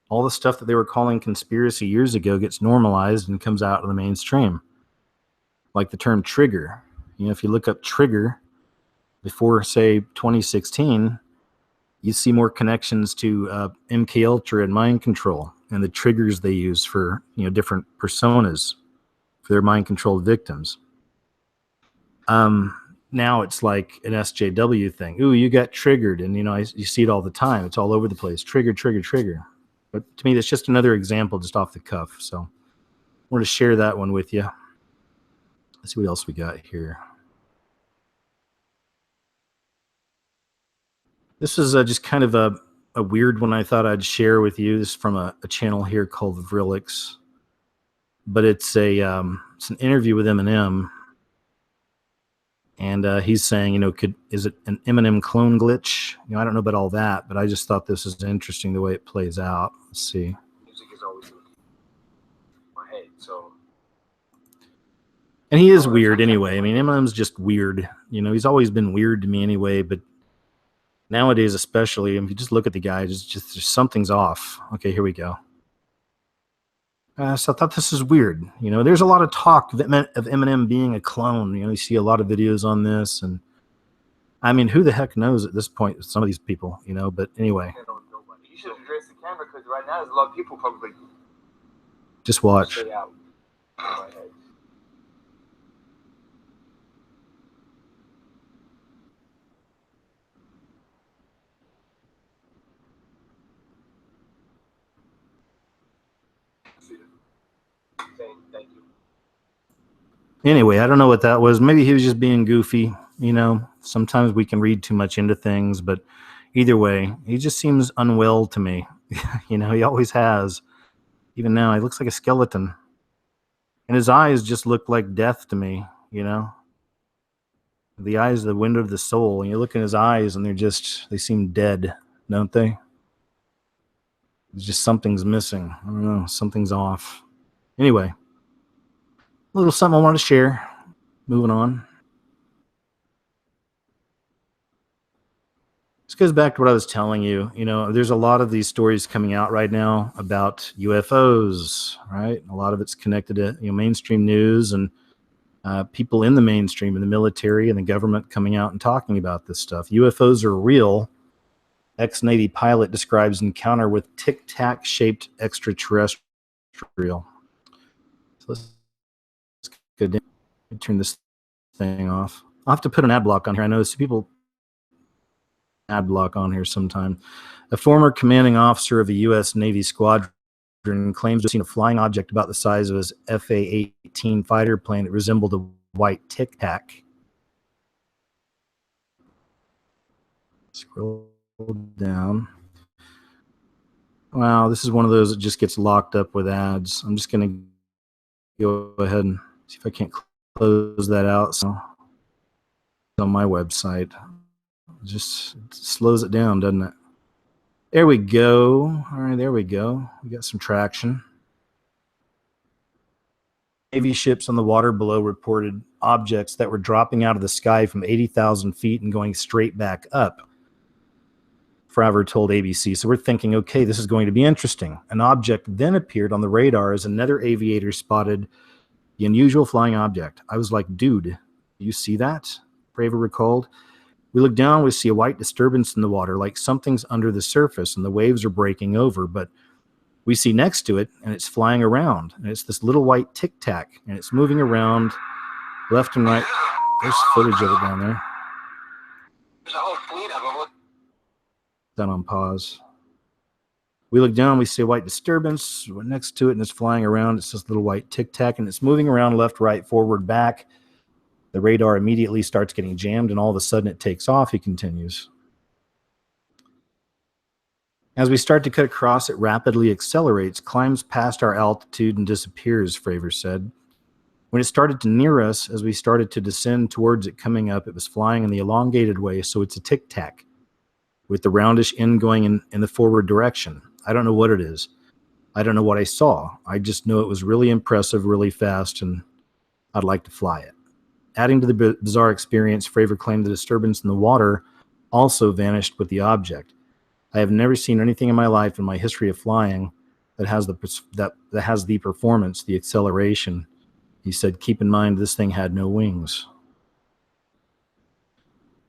All the stuff that they were calling conspiracy years ago gets normalized and comes out in the mainstream. Like the term trigger. You know, if you look up trigger before, say, 2016, you see more connections to MK Ultra and mind control and the triggers they use for, you know, different personas for their mind controlled victims. Now it's like an SJW thing. Ooh, you got triggered, and you know you see it all the time. It's all over the place. Trigger, trigger, trigger. But to me, that's just another example, just off the cuff. So I wanted to share that one with you. Let's see what else we got here. This is just kind of a weird one I thought I'd share with you. This is from a channel here called Vrillix. But it's an interview with Eminem. And he's saying, you know, is it an Eminem clone glitch? You know, I don't know about all that, but I just thought this is interesting the way it plays out. Let's see. Music is always in my head, so And he is weird anyway. I mean, Eminem's just weird. You know, he's always been weird to me anyway, but nowadays especially, if you just look at the guy, just something's off. Okay, here we go. So I thought this is weird. You know, there's a lot of talk of Eminem being a clone. You know, you see a lot of videos on this, and I mean, who the heck knows at this point? Some of these people, you know. But anyway, you should address the camera because right now there's a lot of people probably. Just watch. Stay out. Thank you. Anyway, I don't know what that was. Maybe he was just being goofy. You know, sometimes we can read too much into things, but either way, he just seems unwell to me. You know, he always has. Even now, he looks like a skeleton. And his eyes just look like death to me, you know. The eyes are the window of the soul. And you look in his eyes and they seem dead, don't they? It's just something's missing. I don't know, something's off. Anyway, a little something I wanted to share. Moving on. This goes back to what I was telling you. You know, there's a lot of these stories coming out right now about UFOs, right? A lot of it's connected to, you know, mainstream news and people in the mainstream, in the military and the government coming out and talking about this stuff. UFOs are real. Ex-Navy pilot describes encounter with tic-tac shaped extraterrestrial. So let's go down. Let me turn this thing off. I'll have to put an ad block on here. I know some people ad block on here sometime. A former commanding officer of a U.S. Navy squadron claims to have seen a flying object about the size of his FA-18 fighter plane that resembled a white tic-tac. Scroll down. Wow, this is one of those that just gets locked up with ads. I'm just going to go ahead and see if I can't close that out. So on my website, just slows it down, doesn't it? There we go. All right, there we go. We got some traction. Navy ships on the water below reported objects that were dropping out of the sky from 80,000 feet and going straight back up. Fravor told ABC. So we're thinking, okay, this is going to be interesting. An object then appeared on the radar as another aviator spotted the unusual flying object. I was like, dude, do you see that? Fravor recalled. We look down, we see a white disturbance in the water, like something's under the surface and the waves are breaking over, but we see next to it and it's flying around and it's this little white tic-tac and it's moving around left and right. There's footage of it down there. There's a whole fleet of them. Done on pause. We look down, we see a white disturbance. We're next to it and it's flying around. It's this little white tic-tac and it's moving around left, right, forward, back. The radar immediately starts getting jammed and all of a sudden it takes off, he continues. As we start to cut across, it rapidly accelerates, climbs past our altitude and disappears, Fravor said. When it started to near us, as we started to descend towards it coming up, it was flying in the elongated way, so it's a tic-tac, with the roundish end going in the forward direction. I don't know what it is. I don't know what I saw. I just know it was really impressive, really fast, and I'd like to fly it. Adding to the bizarre experience, Fravor claimed the disturbance in the water also vanished with the object. I have never seen anything in my life, in my history of flying, that has the performance, the acceleration. He said, keep in mind, this thing had no wings.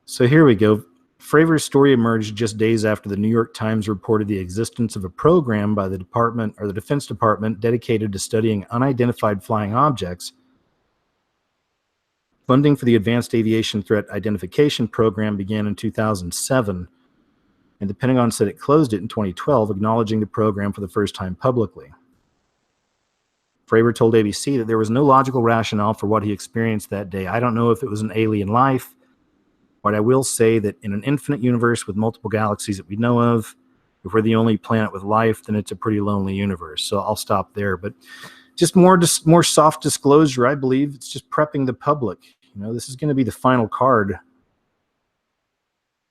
So here we go. Fravor's story emerged just days after the New York Times reported the existence of a program by the Defense Department dedicated to studying unidentified flying objects. Funding for the Advanced Aviation Threat Identification Program began in 2007, and the Pentagon said it closed it in 2012, acknowledging the program for the first time publicly. Fravor told ABC that there was no logical rationale for what he experienced that day. I don't know if it was an alien life, but I will say that in an infinite universe with multiple galaxies that we know of, if we're the only planet with life, then it's a pretty lonely universe. So I'll stop there. But just more soft disclosure, I believe. It's just prepping the public. You know, this is going to be the final card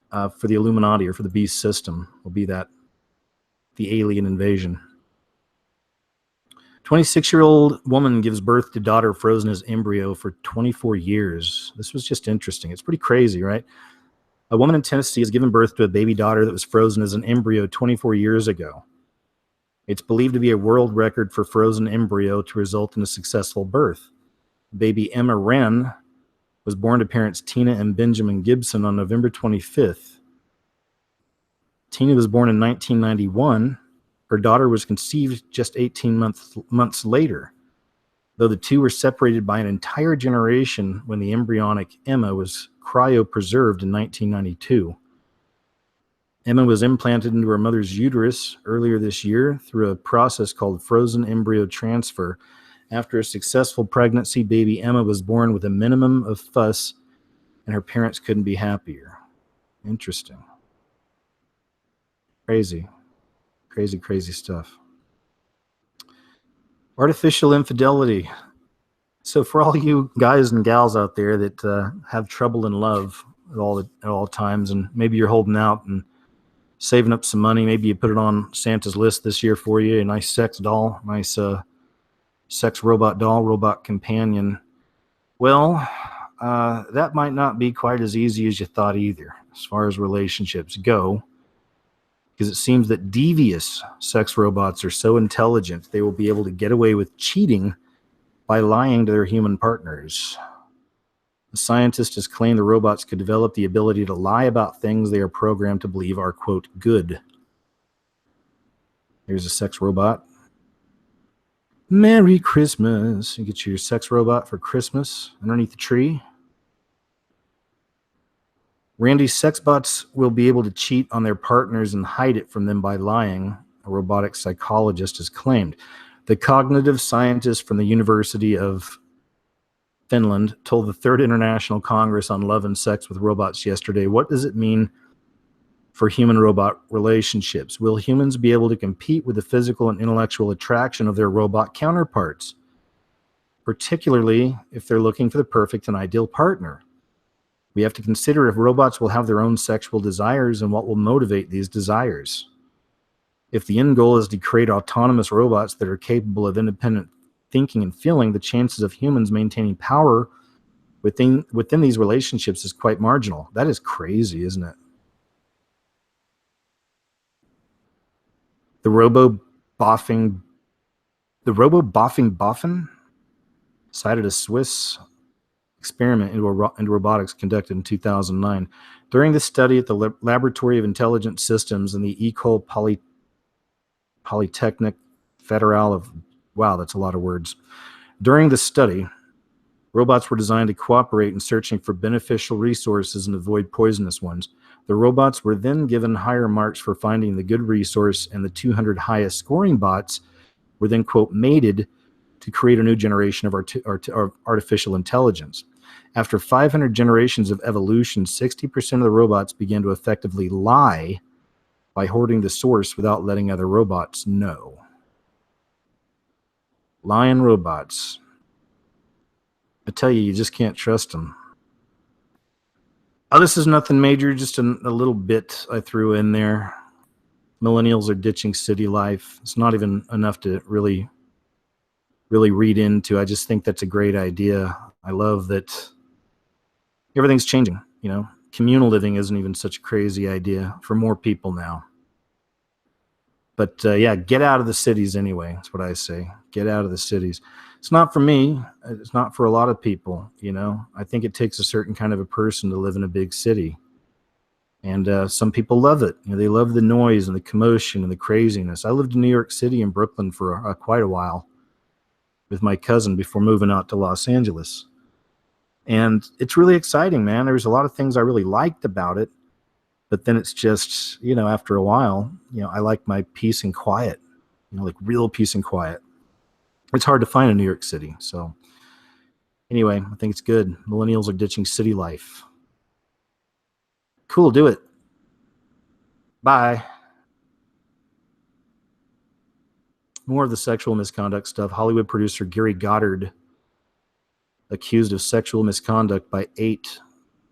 for the Illuminati or for the beast system. Will be that the alien invasion. 26-year-old woman gives birth to daughter frozen as embryo for 24 years. This was just interesting. It's pretty crazy, right? A woman in Tennessee has given birth to a baby daughter that was frozen as an embryo 24 years ago. It's believed to be a world record for frozen embryo to result in a successful birth. Baby Emma Wren was born to parents Tina and Benjamin Gibson on November 25th. Tina was born in 1991. Her daughter was conceived just 18 months later, though the two were separated by an entire generation when the embryonic Emma was cryopreserved in 1992. Emma was implanted into her mother's uterus earlier this year through a process called frozen embryo transfer. After a successful pregnancy, baby Emma was born with a minimum of fuss, and her parents couldn't be happier. Interesting. Crazy. Crazy, crazy stuff. Artificial infidelity. So for all you guys and gals out there that have trouble in love at all times, and maybe you're holding out and saving up some money, maybe you put it on Santa's list this year for you, a nice sex doll, nice sex robot doll, robot companion. Well, that might not be quite as easy as you thought either, as far as relationships go. Because it seems that devious sex robots are so intelligent they will be able to get away with cheating by lying to their human partners. The scientist has claimed the robots could develop the ability to lie about things they are programmed to believe are, quote, good. Here's a sex robot. Merry Christmas. You get your sex robot for Christmas underneath the tree. Randy's sex bots will be able to cheat on their partners and hide it from them by lying, a robotic psychologist has claimed. The cognitive scientist from the University of Finland told the Third International Congress on Love and Sex with Robots yesterday, what does it mean for human-robot relationships? Will humans be able to compete with the physical and intellectual attraction of their robot counterparts, particularly if they're looking for the perfect and ideal partner? We have to consider if robots will have their own sexual desires and what will motivate these desires. If the end goal is to create autonomous robots that are capable of independent thinking and feeling, the chances of humans maintaining power within these relationships is quite marginal. That is crazy, isn't it? The robo-boffing boffin cited a Swiss experiment into robotics conducted in 2009. During the study at the Laboratory of Intelligent Systems in the École Polytechnique Fédérale of, wow, that's a lot of words. During the study, robots were designed to cooperate in searching for beneficial resources and avoid poisonous ones. The robots were then given higher marks for finding the good resource, and the 200 highest scoring bots were then, quote, mated to create a new generation of artificial intelligence. After 500 generations of evolution, 60% of the robots began to effectively lie by hoarding the source without letting other robots know. Lying robots. I tell you, you just can't trust them. Oh, this is nothing major, just a little bit I threw in there. Millennials are ditching city life. It's not even enough to really read into. I just think that's a great idea. I love that everything's changing, you know. Communal living isn't even such a crazy idea for more people now. But yeah, get out of the cities anyway. That's what I say. Get out of the cities. It's not for me. It's not for a lot of people, you know. I think it takes a certain kind of a person to live in a big city. And some people love it. You know, they love the noise and the commotion and the craziness. I lived in New York City and Brooklyn for quite a while with my cousin before moving out to Los Angeles. And it's really exciting, man. There's a lot of things I really liked about it. But then it's just, you know, after a while, you know, I like my peace and quiet, you know, like real peace and quiet. It's hard to find in New York City. So anyway, I think it's good. Millennials are ditching city life. Cool, do it. Bye. More of the sexual misconduct stuff. Hollywood producer Gary Goddard accused of sexual misconduct by 8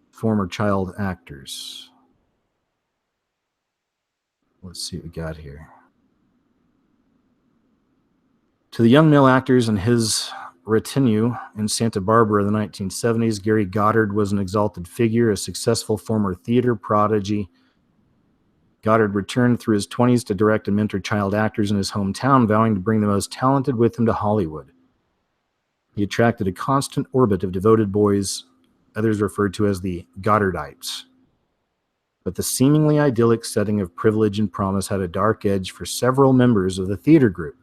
former child actors. Let's see what we got here. To the young male actors and his retinue in Santa Barbara in the 1970s, Gary Goddard was an exalted figure, a successful former theater prodigy. Goddard returned through his 20s to direct and mentor child actors in his hometown, vowing to bring the most talented with him to Hollywood. He attracted a constant orbit of devoted boys, others referred to as the Goddardites. But the seemingly idyllic setting of privilege and promise had a dark edge for several members of the theater group.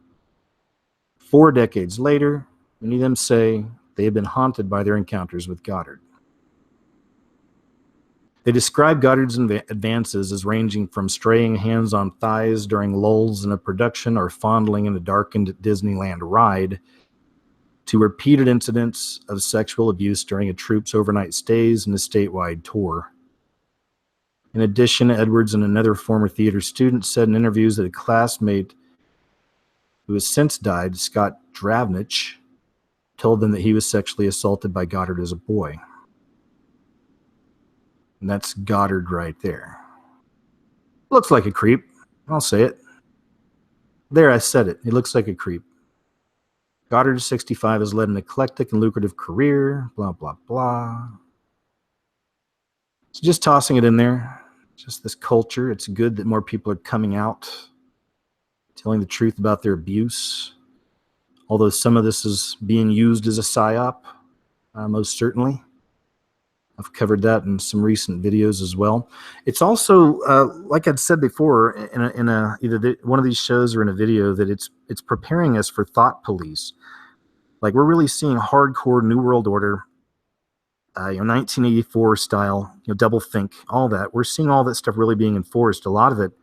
4 decades later, many of them say they have been haunted by their encounters with Goddard. They describe Goddard's advances as ranging from straying hands on thighs during lulls in a production or fondling in a darkened Disneyland ride to repeated incidents of sexual abuse during a troupe's overnight stays and a statewide tour. In addition, Edwards and another former theater student said in interviews that a classmate who has since died, Scott Dravnich, told them that he was sexually assaulted by Goddard as a boy. And that's Goddard right there. Looks like a creep. I'll say it. There, I said it. He looks like a creep. Goddard, 65, has led an eclectic and lucrative career, blah, blah, blah. So just tossing it in there. Just this culture. It's good that more people are coming out, telling the truth about their abuse. Although some of this is being used as a psyop, most certainly. I've covered that in some recent videos as well. It's also, like I'd said before, in either one of these shows or in a video, that it's preparing us for thought police. Like, we're really seeing hardcore New World Order, 1984 style, double think, all that. We're seeing all that stuff really being enforced. A lot of it,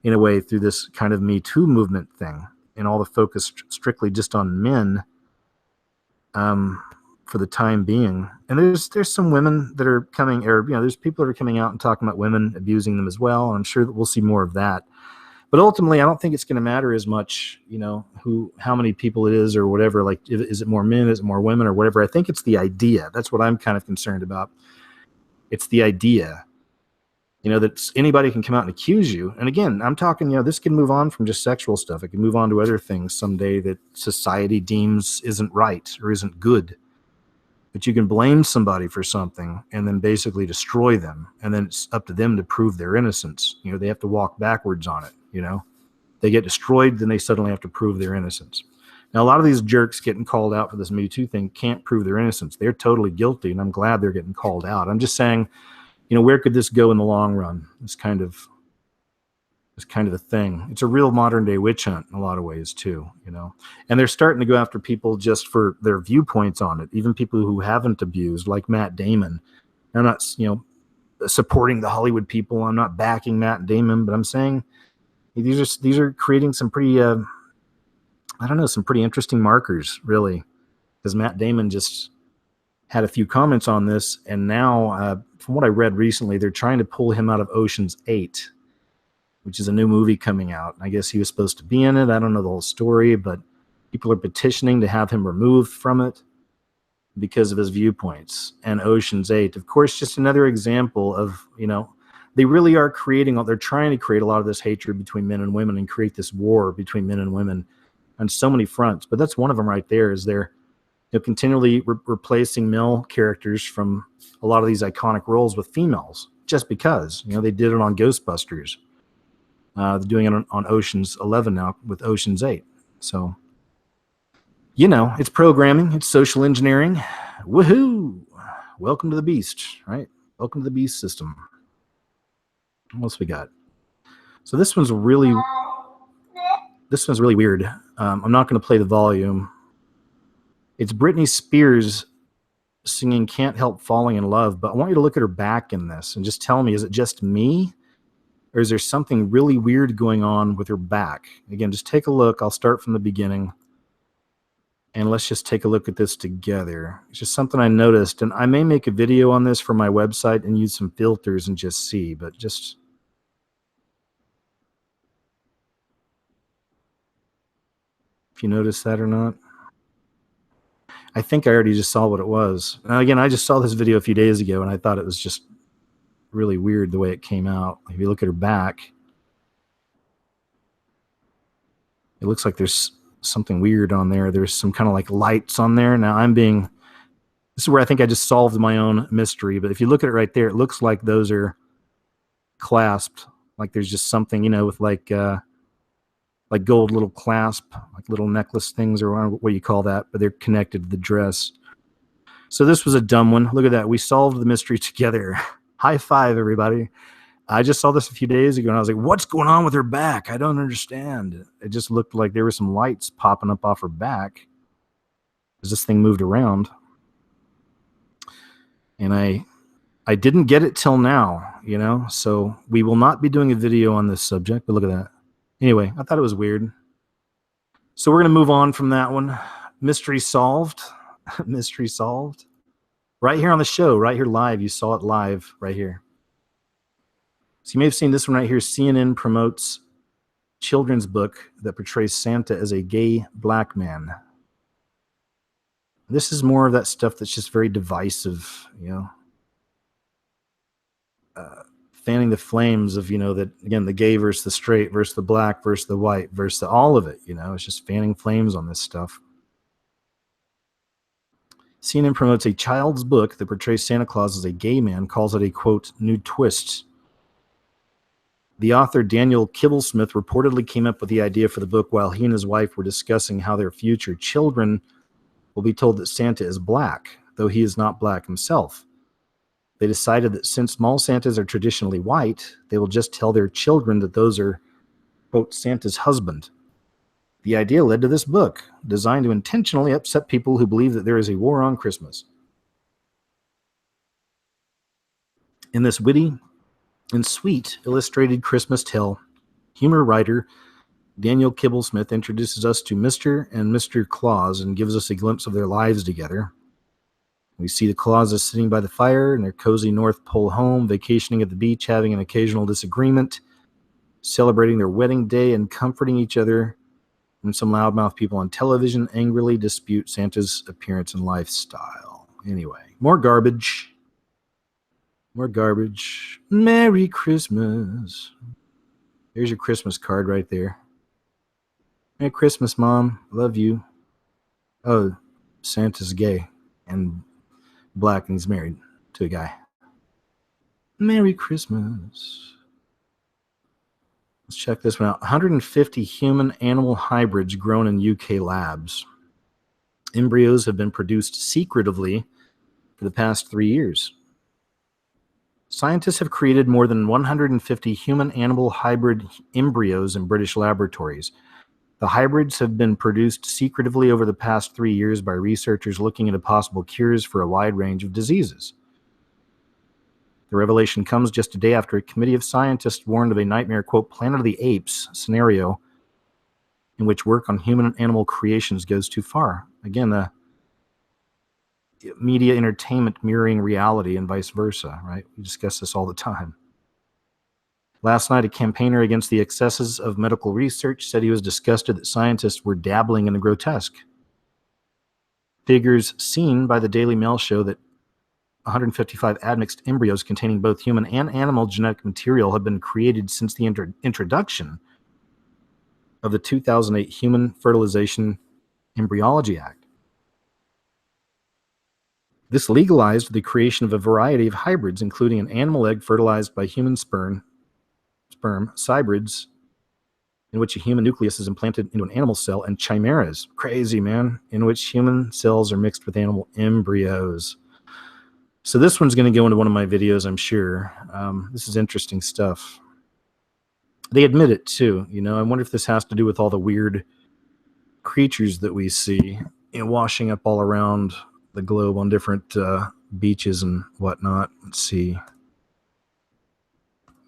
in a way, through this kind of Me Too movement thing, and all the focus strictly just on men. For the time being. And there's some women that are coming, or there's people that are coming out and talking about women abusing them as well. And I'm sure that we'll see more of that. But ultimately, I don't think it's going to matter as much, how many people it is or whatever. Like, is it more men, is it more women or whatever? I think it's the idea. That's what I'm kind of concerned about. It's the idea, that anybody can come out and accuse you. And again, I'm talking, this can move on from just sexual stuff. It can move on to other things someday that society deems isn't right or isn't good. But you can blame somebody for something and then basically destroy them. And then it's up to them to prove their innocence. They have to walk backwards on it, They get destroyed, then they suddenly have to prove their innocence. Now, a lot of these jerks getting called out for this Me Too thing can't prove their innocence. They're totally guilty, and I'm glad they're getting called out. I'm just saying, where could this go in the long run? It's kind of a thing. It's a real modern day witch hunt in a lot of ways too, and they're starting to go after people just for their viewpoints on it. Even people who haven't abused, like Matt Damon. I'm not, supporting the Hollywood people. I'm not backing Matt Damon, but I'm saying these are creating some pretty, some pretty interesting markers, really, because Matt Damon just had a few comments on this, and now, from what I read recently, they're trying to pull him out of Ocean's 8. Which is a new movie coming out. I guess he was supposed to be in it. I don't know the whole story, but people are petitioning to have him removed from it because of his viewpoints. And Ocean's 8, of course, just another example of, they really are they're trying to create a lot of this hatred between men and women and create this war between men and women on so many fronts. But that's one of them right there, is they're continually replacing male characters from a lot of these iconic roles with females just because, they did it on Ghostbusters. They're doing it on Ocean's 11 now with Ocean's 8. So, it's programming. It's social engineering. Woohoo! Welcome to the beast, right? Welcome to the beast system. What else we got? So this one's really weird. I'm not going to play the volume. It's Britney Spears singing Can't Help Falling in Love, but I want you to look at her back in this and just tell me, is it just me? Or is there something really weird going on with her back? Again, just take a look. I'll start from the beginning. And let's just take a look at this together. It's just something I noticed. And I may make a video on this for my website and use some filters and just see. But just... if you notice that or not. I think I already just saw what it was. Now, again, I just saw this video a few days ago, and I thought it was just really weird the way it came out. If you look at her back, it looks like there's something weird on there. There's some kind of like lights on there. Now this is where I think I just solved my own mystery. But if you look at it right there, it looks like those are clasped. Like there's just something, with like gold little clasp, like little necklace things, or what you call that, but they're connected to the dress. So this was a dumb one. Look at that. We solved the mystery together. High five, everybody. I just saw this a few days ago, and I was like, what's going on with her back? I don't understand. It just looked like there were some lights popping up off her back as this thing moved around. And I didn't get it till now, so we will not be doing a video on this subject, but look at that. Anyway, I thought it was weird. So we're going to move on from that one. Mystery solved. Mystery solved. Right here on the show, right here live. You saw it live right here. So you may have seen this one right here. CNN promotes children's book that portrays Santa as a gay black man. This is more of that stuff that's just very divisive, fanning the flames of, that, again, the gay versus the straight versus the black versus the white versus all of it, it's just fanning flames on this stuff. CNN promotes a child's book that portrays Santa Claus as a gay man, calls it a, quote, new twist. The author, Daniel Kibblesmith, reportedly came up with the idea for the book while he and his wife were discussing how their future children will be told that Santa is black, though he is not black himself. They decided that since mall Santas are traditionally white, they will just tell their children that those are, quote, Santa's husband. The idea led to this book, designed to intentionally upset people who believe that there is a war on Christmas. In this witty and sweet illustrated Christmas tale, humor writer Daniel Kibblesmith introduces us to Mr. and Mr. Claus and gives us a glimpse of their lives together. We see the Clauses sitting by the fire in their cozy North Pole home, vacationing at the beach, having an occasional disagreement, celebrating their wedding day, and comforting each other when some loudmouth people on television angrily dispute Santa's appearance and lifestyle. Anyway, more garbage. More garbage. Merry Christmas. There's your Christmas card right there. Merry Christmas, Mom. Love you. Oh, Santa's gay and black, and he's married to a guy. Merry Christmas. Let's check this one out. 150 human-animal hybrids grown in UK labs. Embryos have been produced secretively for the past 3 years. Scientists have created more than 150 human-animal hybrid embryos in British laboratories. The hybrids have been produced secretively over the past 3 years by researchers looking into possible cures for a wide range of diseases. The revelation comes just a day after a committee of scientists warned of a nightmare, quote, Planet of the Apes scenario in which work on human and animal creations goes too far. Again, the media entertainment mirroring reality and vice versa, right? We discuss this all the time. Last night, a campaigner against the excesses of medical research said he was disgusted that scientists were dabbling in the grotesque. Figures seen by the Daily Mail show that 155 admixed embryos containing both human and animal genetic material have been created since the introduction of the 2008 Human Fertilization Embryology Act. This legalized the creation of a variety of hybrids, including an animal egg fertilized by human sperm, hybrids in which a human nucleus is implanted into an animal cell, and chimeras, crazy man, in which human cells are mixed with animal embryos. So this one's going to go into one of my videos, I'm sure. This is interesting stuff. They admit it too. I wonder if this has to do with all the weird creatures that we see, washing up all around the globe on different beaches and whatnot. Let's see.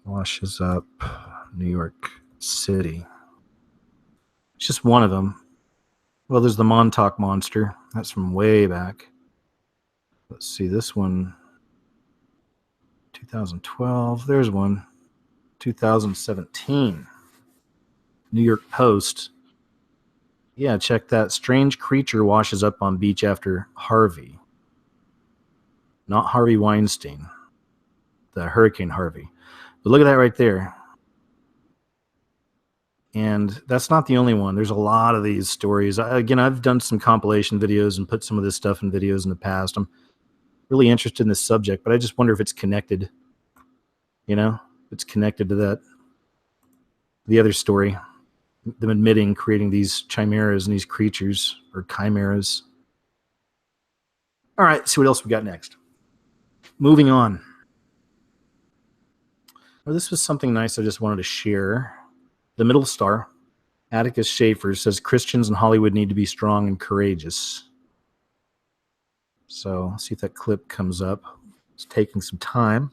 Washes up New York City. It's just one of them. Well, there's the Montauk Monster. That's from way back. Let's see, this one, 2012. There's one, 2017. New York Post. Yeah, check that. Strange creature washes up on beach after Harvey. Not Harvey Weinstein. The Hurricane Harvey. But look at that right there. And that's not the only one. There's a lot of these stories. Again, I've done some compilation videos and put some of this stuff in videos in the past. I'm really interested in this subject, but I just wonder if it's connected. You know, it's connected to the other story, them admitting creating these chimeras and these creatures, or chimeras. All right, see what else we got next. Moving on. Well, this was something nice I just wanted to share. The middle star, Atticus Schaefer, says Christians in Hollywood need to be strong and courageous. So let's see if that clip comes up. It's taking some time.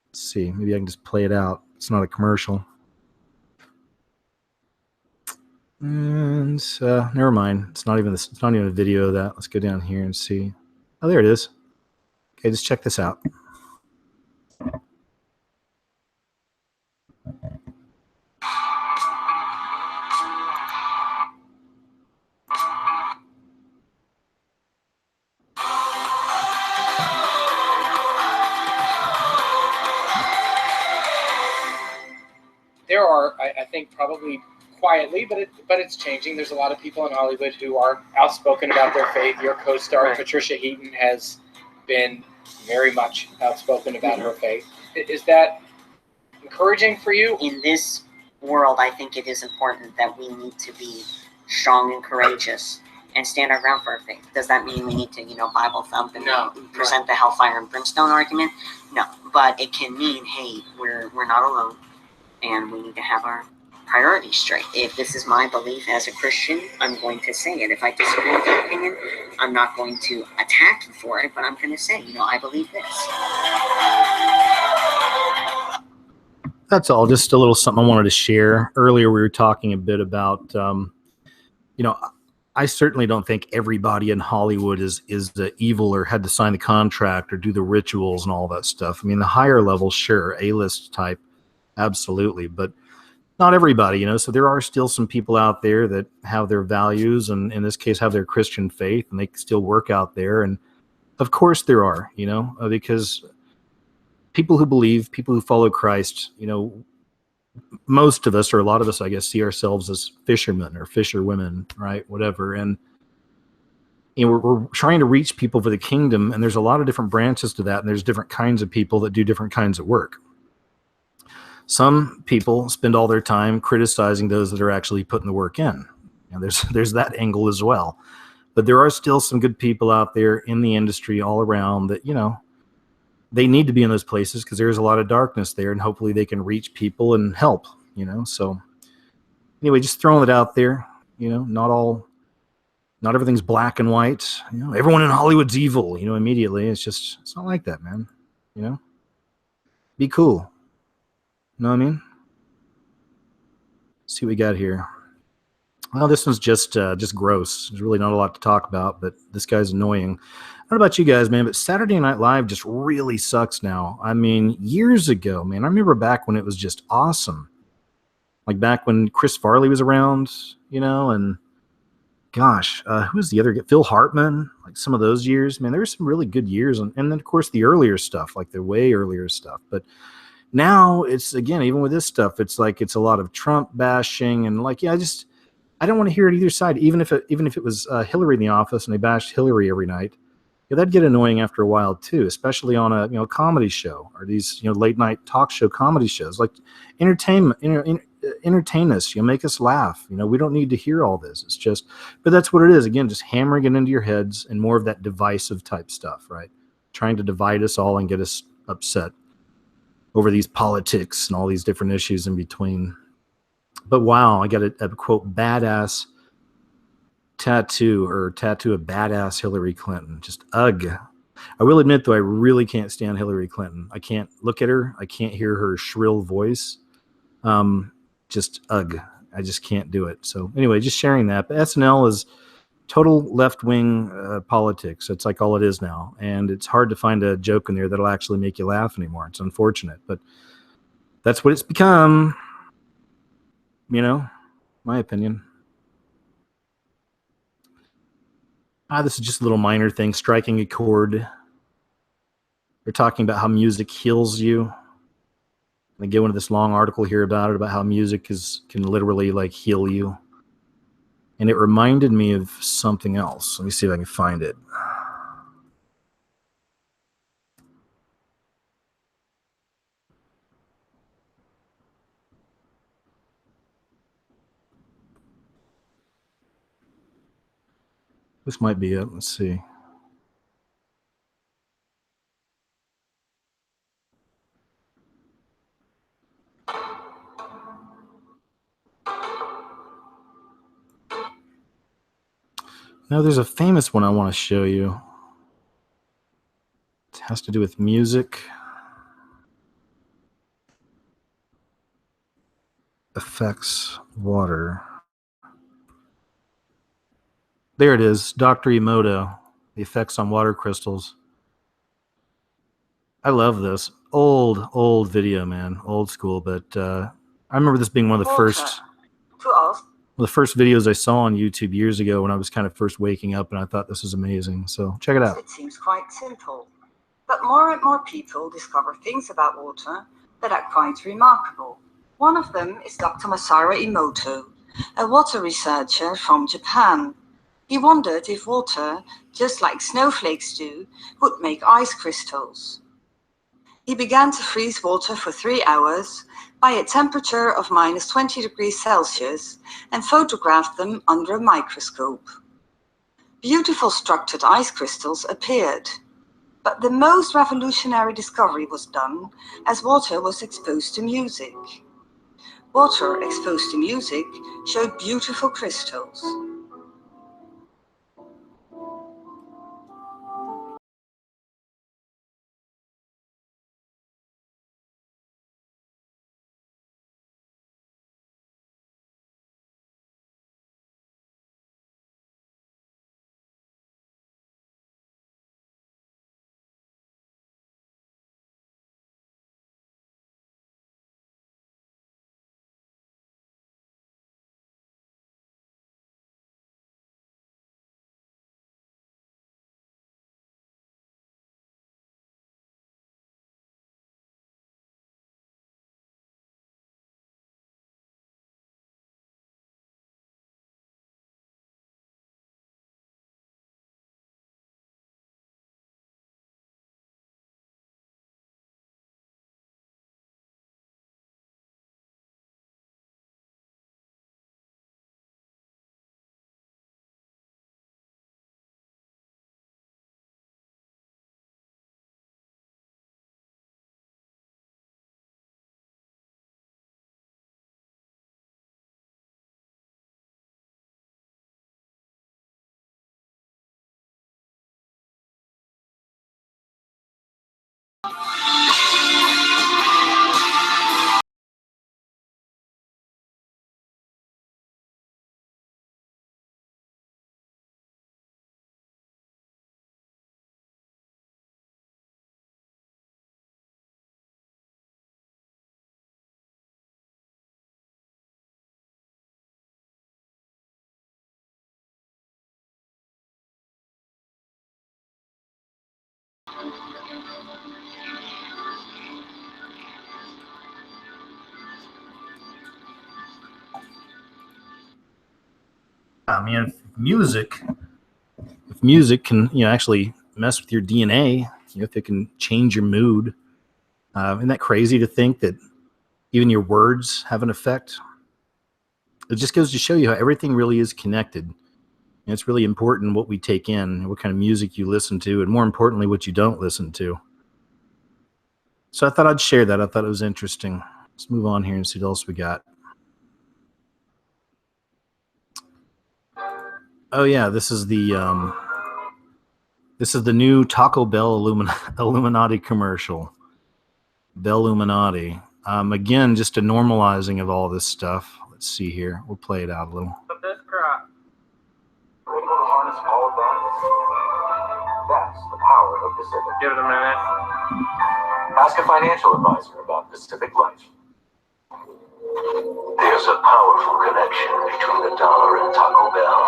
Let's see. Maybe I can just play it out. It's not a commercial. And never mind. It's not even a video of that. Let's go down here and see. Oh, there it is. Okay, just check this out. There are, I think, probably quietly, but it's changing. There's a lot of people in Hollywood who are outspoken about their faith. Your co-star, right, Patricia Heaton, has been very much outspoken about her faith. Is that encouraging for you? In this world, I think it is important that we need to be strong and courageous and stand our ground for our faith. Does that mean we need to, Bible thump and present the hellfire and brimstone argument? No, but it can mean, hey, we're not alone, and we need to have our priorities straight. If this is my belief as a Christian, I'm going to say it. If I disagree with your opinion, I'm not going to attack you for it, but I'm going to say, I believe this. That's all. Just a little something I wanted to share. Earlier, we were talking a bit about, I certainly don't think everybody in Hollywood is the evil or had to sign the contract or do the rituals and all that stuff. I mean, the higher level, sure, A-list type, absolutely, but not everybody, so there are still some people out there that have their values, and in this case have their Christian faith, and they still work out there. And of course there are, because people who believe, people who follow Christ, most of us, or a lot of us, I guess, see ourselves as fishermen or fisherwomen, right? Whatever. And we're trying to reach people for the kingdom, and there's a lot of different branches to that, and there's different kinds of people that do different kinds of work. Some people spend all their time criticizing those that are actually putting the work in. And there's that angle as well. But there are still some good people out there in the industry all around that, they need to be in those places because there's a lot of darkness there, and hopefully they can reach people and help, So anyway, just throwing it out there, not everything's black and white. Everyone in Hollywood's evil, immediately. It's not like that, man. Be cool. Know what I mean? Let's see what we got here. Well, this one's just gross. There's really not a lot to talk about, but this guy's annoying. I don't know about you guys, man, but Saturday Night Live just really sucks now. I mean, years ago, man, I remember back when it was just awesome. Like back when Chris Farley was around, and gosh, who was the other guy? Phil Hartman, like some of those years. Man, there were some really good years. And then, of course, the earlier stuff, like the way earlier stuff. But now it's, again, even with this stuff, it's like it's a lot of Trump bashing and like, I don't want to hear it either side. Even if it was Hillary in the office and they bashed Hillary every night, that'd get annoying after a while too, especially on a comedy show or these late night talk show comedy shows. Like entertain us, make us laugh. We don't need to hear all this. It's just, but that's what it is. Again, just hammering it into your heads and more of that divisive type stuff, right? Trying to divide us all and get us upset over these politics and all these different issues in between. But wow, I got a quote, badass tattoo of badass Hillary Clinton. Just ugh. I will admit, though, I really can't stand Hillary Clinton. I can't look at her. I can't hear her shrill voice. Just ugh. I just can't do it. So anyway, just sharing that. But SNL is total left-wing politics. It's like all it is now. And it's hard to find a joke in there that'll actually make you laugh anymore. It's unfortunate. But that's what it's become. My opinion. This is just a little minor thing, striking a chord. They're talking about how music heals you. I go into this long article here about it, about how music can literally like heal you. And it reminded me of something else. Let me see if I can find it. This might be it. Let's see. Now, there's a famous one I want to show you. It has to do with music. Affects water. There it is. Dr. Emoto, the effects on water crystals. I love this. Old video, man. Old school, but I remember this being one of the first videos I saw on YouTube years ago when I was kind of first waking up, and I thought this was amazing. So check it out. It seems quite simple, but more and more people discover things about water that are quite remarkable. One of them is Dr. Masaru Emoto, a water researcher from Japan. He wondered if water, just like snowflakes do, would make ice crystals. He began to freeze water for 3 hours by a temperature of minus 20 degrees Celsius and photographed them under a microscope. Beautiful structured ice crystals appeared, but the most revolutionary discovery was done as water was exposed to music. Water exposed to music showed beautiful crystals. I mean, if music can, actually mess with your DNA, if it can change your mood, isn't that crazy to think that even your words have an effect? It just goes to show you how everything really is connected. And it's really important what we take in, what kind of music you listen to, and more importantly, what you don't listen to. So I thought I'd share that. I thought it was interesting. Let's move on here and see what else we got. Oh yeah, this is the new Taco Bell Illuminati commercial. Bell Illuminati. Again, just a normalizing of all this stuff. Let's see here. We'll play it out a little. But this crap. Ready to harness all of that? That's the power of Pacific. Give it a minute. Ask a financial advisor about Pacific Life. There's a powerful connection between the dollar and Taco Bell.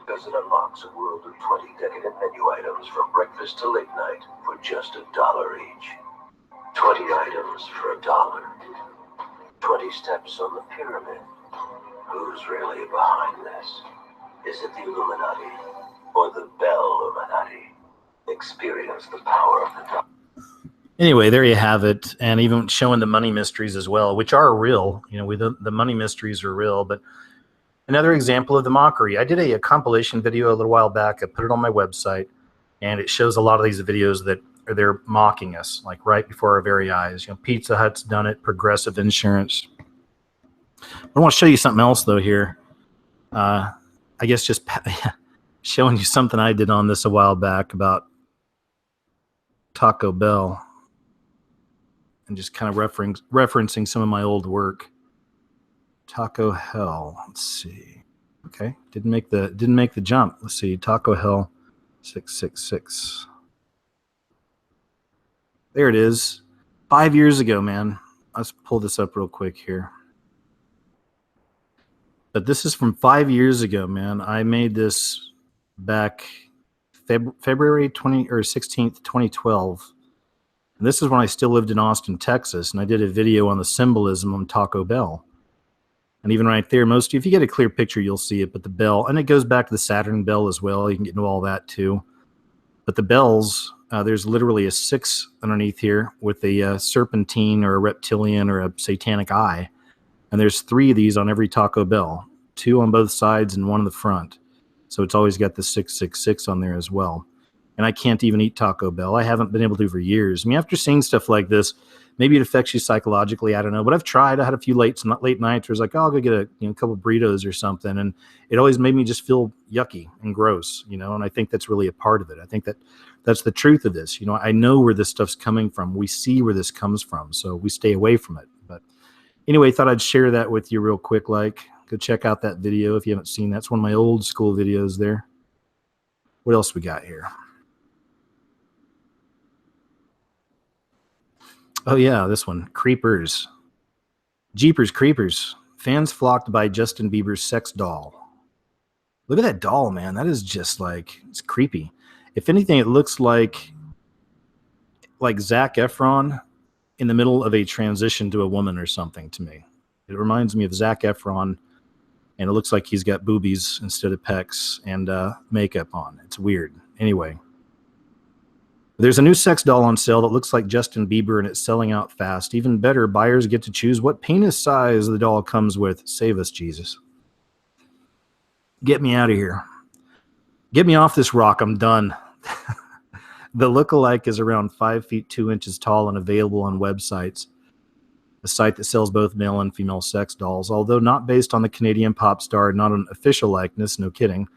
Because it unlocks a world of 20 decadent menu items from breakfast to late night for just $1 each. 20 items for $1. 20 steps on the pyramid. Who's really behind this? Is it the Illuminati or the Bell Illuminati? Experience the power of the dark. Anyway, there you have it, and even showing the money mysteries as well, which are real. You know, the money mysteries are real, but another example of the mockery. I did a compilation video a little while back. I put it on my website, and it shows a lot of these videos that are there mocking us, like right before our very eyes. You know, Pizza Hut's done it, Progressive Insurance. I want to show you something else, though, here. I guess just showing you something I did on this a while back about Taco Bell, and just kind of referencing some of my old work. Taco Hell. Let's see. Okay, didn't make the jump. Let's see. Taco Hell 666. There it is. 5 years ago, man. Let's pull this up real quick here. But this is from 5 years ago, man. I made this back February 16th, 2012. And this is when I still lived in Austin, Texas, and I did a video on the symbolism on Taco Bell. And even right there, if you get a clear picture, you'll see it. But the bell, and it goes back to the Saturn bell as well. You can get into all that too. But the bells, there's literally a 6 underneath here with a serpentine or a reptilian or a satanic eye. And there's 3 of these on every Taco Bell, 2 on both sides and 1 in the front. So it's always got the 666 on there as well. And I can't even eat Taco Bell. I haven't been able to for years. I mean, after seeing stuff like this, maybe it affects you psychologically. I don't know. But I've tried. I had a few late nights where I was like, oh, I'll go get a couple burritos or something. And it always made me just feel yucky and gross, you know. And I think that's really a part of it. I think that's the truth of this. You know, I know where this stuff's coming from. We see where this comes from. So we stay away from it. But anyway, thought I'd share that with you real quick. Like, go check out that video if you haven't seen that. It's one of my old school videos there. What else we got here? Oh, yeah, this one. Creepers. Jeepers Creepers. Fans flocked by Justin Bieber's sex doll. Look at that doll, man. That is just like, it's creepy. If anything, it looks like Zac Efron in the middle of a transition to a woman or something to me. It reminds me of Zac Efron, and it looks like he's got boobies instead of pecs and makeup on. It's weird. Anyway. There's a new sex doll on sale that looks like Justin Bieber, and it's selling out fast. Even better, buyers get to choose what penis size the doll comes with. Save us, Jesus. Get me out of here. Get me off this rock. I'm done. The lookalike is around 5 feet 2 inches tall and available on websites. A site that sells both male and female sex dolls, although not based on the Canadian pop star, not an official likeness, no kidding.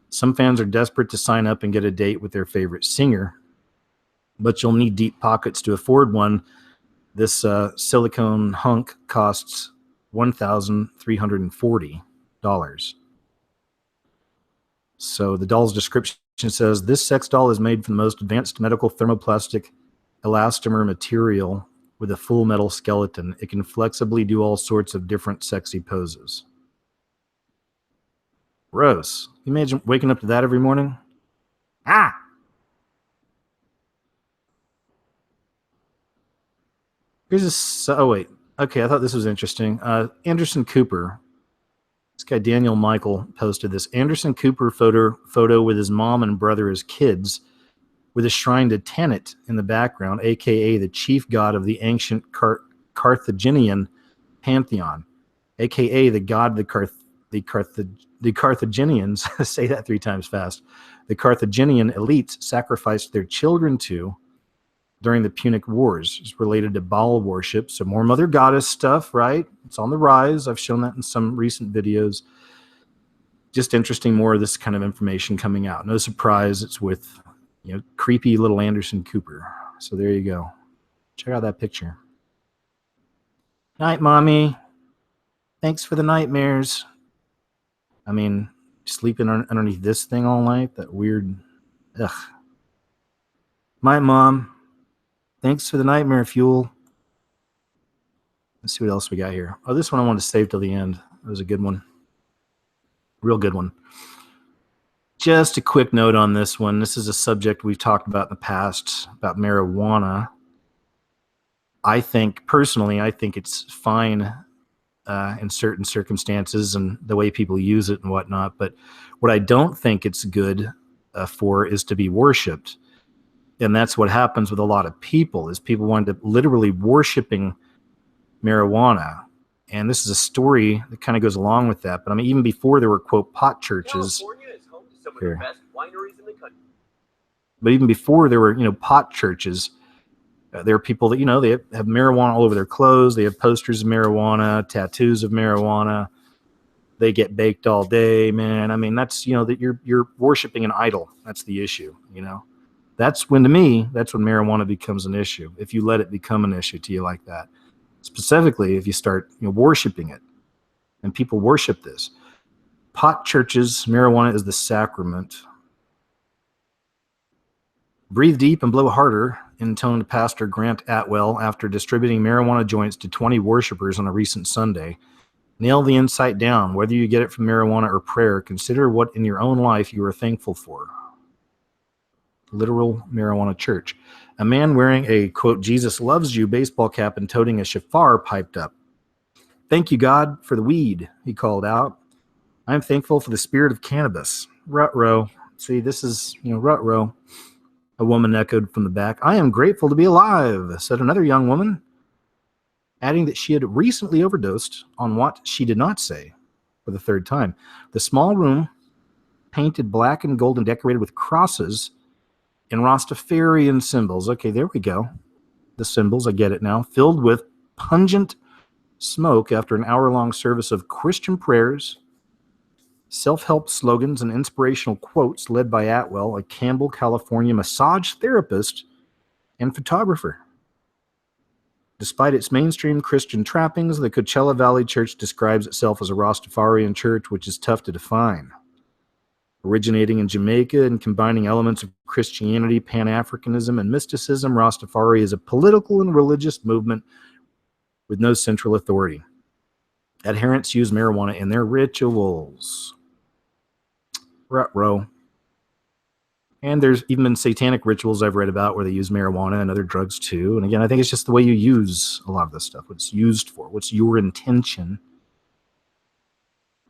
Some fans are desperate to sign up and get a date with their favorite singer. But you'll need deep pockets to afford one. This silicone hunk costs $1,340. So the doll's description says, this sex doll is made from the most advanced medical thermoplastic elastomer material with a full metal skeleton. It can flexibly do all sorts of different sexy poses. Gross. You imagine waking up to that every morning? Ah! Here's this. Oh, wait. Okay, I thought this was interesting. Anderson Cooper. This guy, Daniel Michael, posted this. Anderson Cooper photo with his mom and brother as kids with a shrine to Tanit in the background, a.k.a. the chief god of the ancient Carthaginian pantheon, a.k.a. the god the Carthaginians, say that 3 times fast, the Carthaginian elites sacrificed their children to during the Punic Wars. It's related to Baal worship. So more mother goddess stuff, right? It's on the rise. I've shown that in some recent videos. Just interesting, more of this kind of information coming out. No surprise, it's with, you know, creepy little Anderson Cooper. So there you go. Check out that picture. Night, Mommy. Thanks for the nightmares. I mean, sleeping underneath this thing all night, that weird, ugh. My Mom. Thanks for the nightmare fuel. Let's see what else we got here. Oh, this one I wanted to save till the end. That was a good one. Real good one. Just a quick note on this one. This is a subject we've talked about in the past, about marijuana. I think it's fine in certain circumstances and the way people use it and whatnot. But what I don't think it's good for is to be worshipped. And that's what happens with a lot of people, is people wind up literally worshiping marijuana. And this is a story that kind of goes along with that. But I mean, even before there were, quote, pot churches. California is home to some of the best wineries in the country. But even before there were, pot churches, there are people that, they have marijuana all over their clothes. They have posters of marijuana, tattoos of marijuana. They get baked all day, man. I mean, that's, that you're worshiping an idol. That's the issue, That's when marijuana becomes an issue, if you let it become an issue to you like that. Specifically, if you start worshiping it, and people worship this. Pot churches, marijuana is the sacrament. Breathe deep and blow harder, intoned Pastor Grant Atwell after distributing marijuana joints to 20 worshipers on a recent Sunday. Nail the insight down. Whether you get it from marijuana or prayer, consider what in your own life you are thankful for. Literal marijuana church. A man wearing a, quote, Jesus loves you baseball cap and toting a shofar piped up. Thank you, God, for the weed, he called out. I'm thankful for the spirit of cannabis. Rut-row. See, this is, rut-row. A woman echoed from the back. I am grateful to be alive, said another young woman, adding that she had recently overdosed on what she did not say for the third time. The small room, painted black and gold and decorated with crosses and Rastafarian symbols. Okay, there we go. The symbols, I get it now. Filled with pungent smoke after an hour-long service of Christian prayers, self-help slogans, and inspirational quotes led by Atwell, a Campbell, California massage therapist and photographer. Despite its mainstream Christian trappings, the Coachella Valley Church describes itself as a Rastafarian church, which is tough to define. Originating in Jamaica and combining elements of Christianity, Pan-Africanism, and mysticism, Rastafari is a political and religious movement with no central authority. Adherents use marijuana in their rituals. Rut-row. And there's even been satanic rituals I've read about where they use marijuana and other drugs too. And again, I think it's just the way you use a lot of this stuff. What it's used for. What's your intention?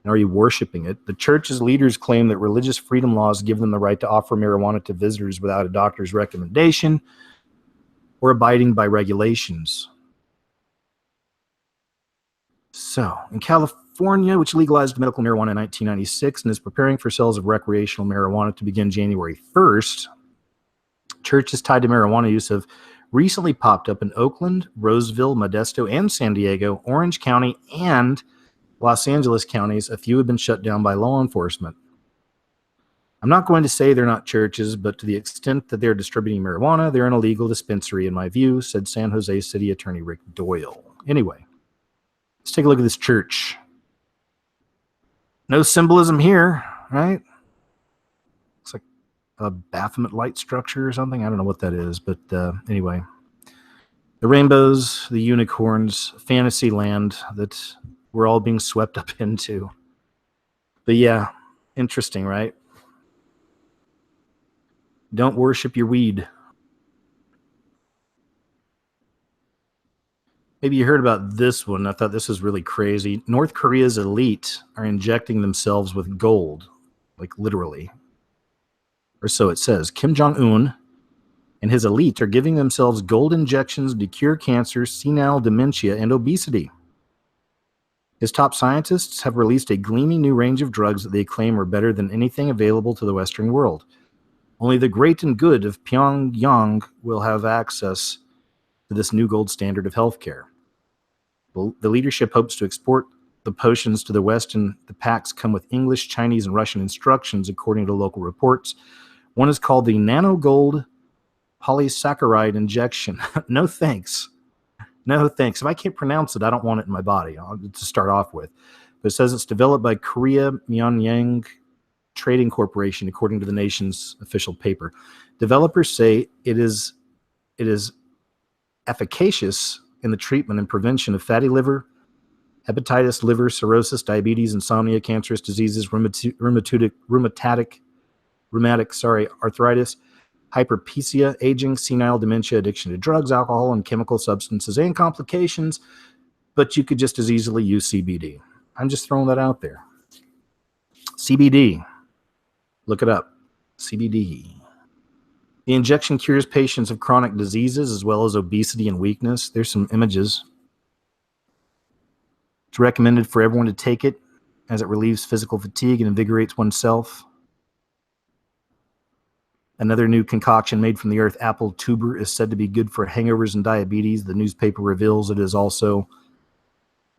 And are you worshiping it? The church's leaders claim that religious freedom laws give them the right to offer marijuana to visitors without a doctor's recommendation or abiding by regulations. So, in California, which legalized medical marijuana in 1996 and is preparing for sales of recreational marijuana to begin January 1st, churches tied to marijuana use have recently popped up in Oakland, Roseville, Modesto, and San Diego, Orange County, and Los Angeles counties. A few have been shut down by law enforcement. I'm not going to say they're not churches, but to the extent that they're distributing marijuana, they're an illegal dispensary in my view, said San Jose City Attorney Rick Doyle. Anyway, let's take a look at this church. No symbolism here, right? Looks like a Baphomet light structure or something. I don't know what that is, but anyway. The rainbows, the unicorns, fantasy land that we're all being swept up into. But yeah, interesting, right? Don't worship your weed. Maybe you heard about this one. I thought this was really crazy. North Korea's elite are injecting themselves with gold, like literally. Or so it says. Kim Jong-un and his elite are giving themselves gold injections to cure cancer, senile dementia, and obesity. His top scientists have released a gleaming new range of drugs that they claim are better than anything available to the Western world. Only the great and good of Pyongyang will have access to this new gold standard of healthcare. The leadership hopes to export the potions to the West, and the packs come with English, Chinese, and Russian instructions, according to local reports. One is called the Nano Gold Polysaccharide Injection. No thanks. No thanks. If I can't pronounce it, I don't want it in my body, to start off with. But it says it's developed by Korea Myonyang Trading Corporation, according to the nation's official paper. Developers say it is efficacious in the treatment and prevention of fatty liver, hepatitis, liver cirrhosis, diabetes, insomnia, cancerous diseases, rheumatic arthritis, hyperpesia, aging, senile dementia, addiction to drugs, alcohol, and chemical substances, and complications. But you could just as easily use CBD. I'm just throwing that out there. CBD. Look it up. CBD. The injection cures patients of chronic diseases as well as obesity and weakness. There's some images. It's recommended for everyone to take it as it relieves physical fatigue and invigorates oneself. Another new concoction made from the earth apple tuber is said to be good for hangovers and diabetes. The newspaper reveals it is also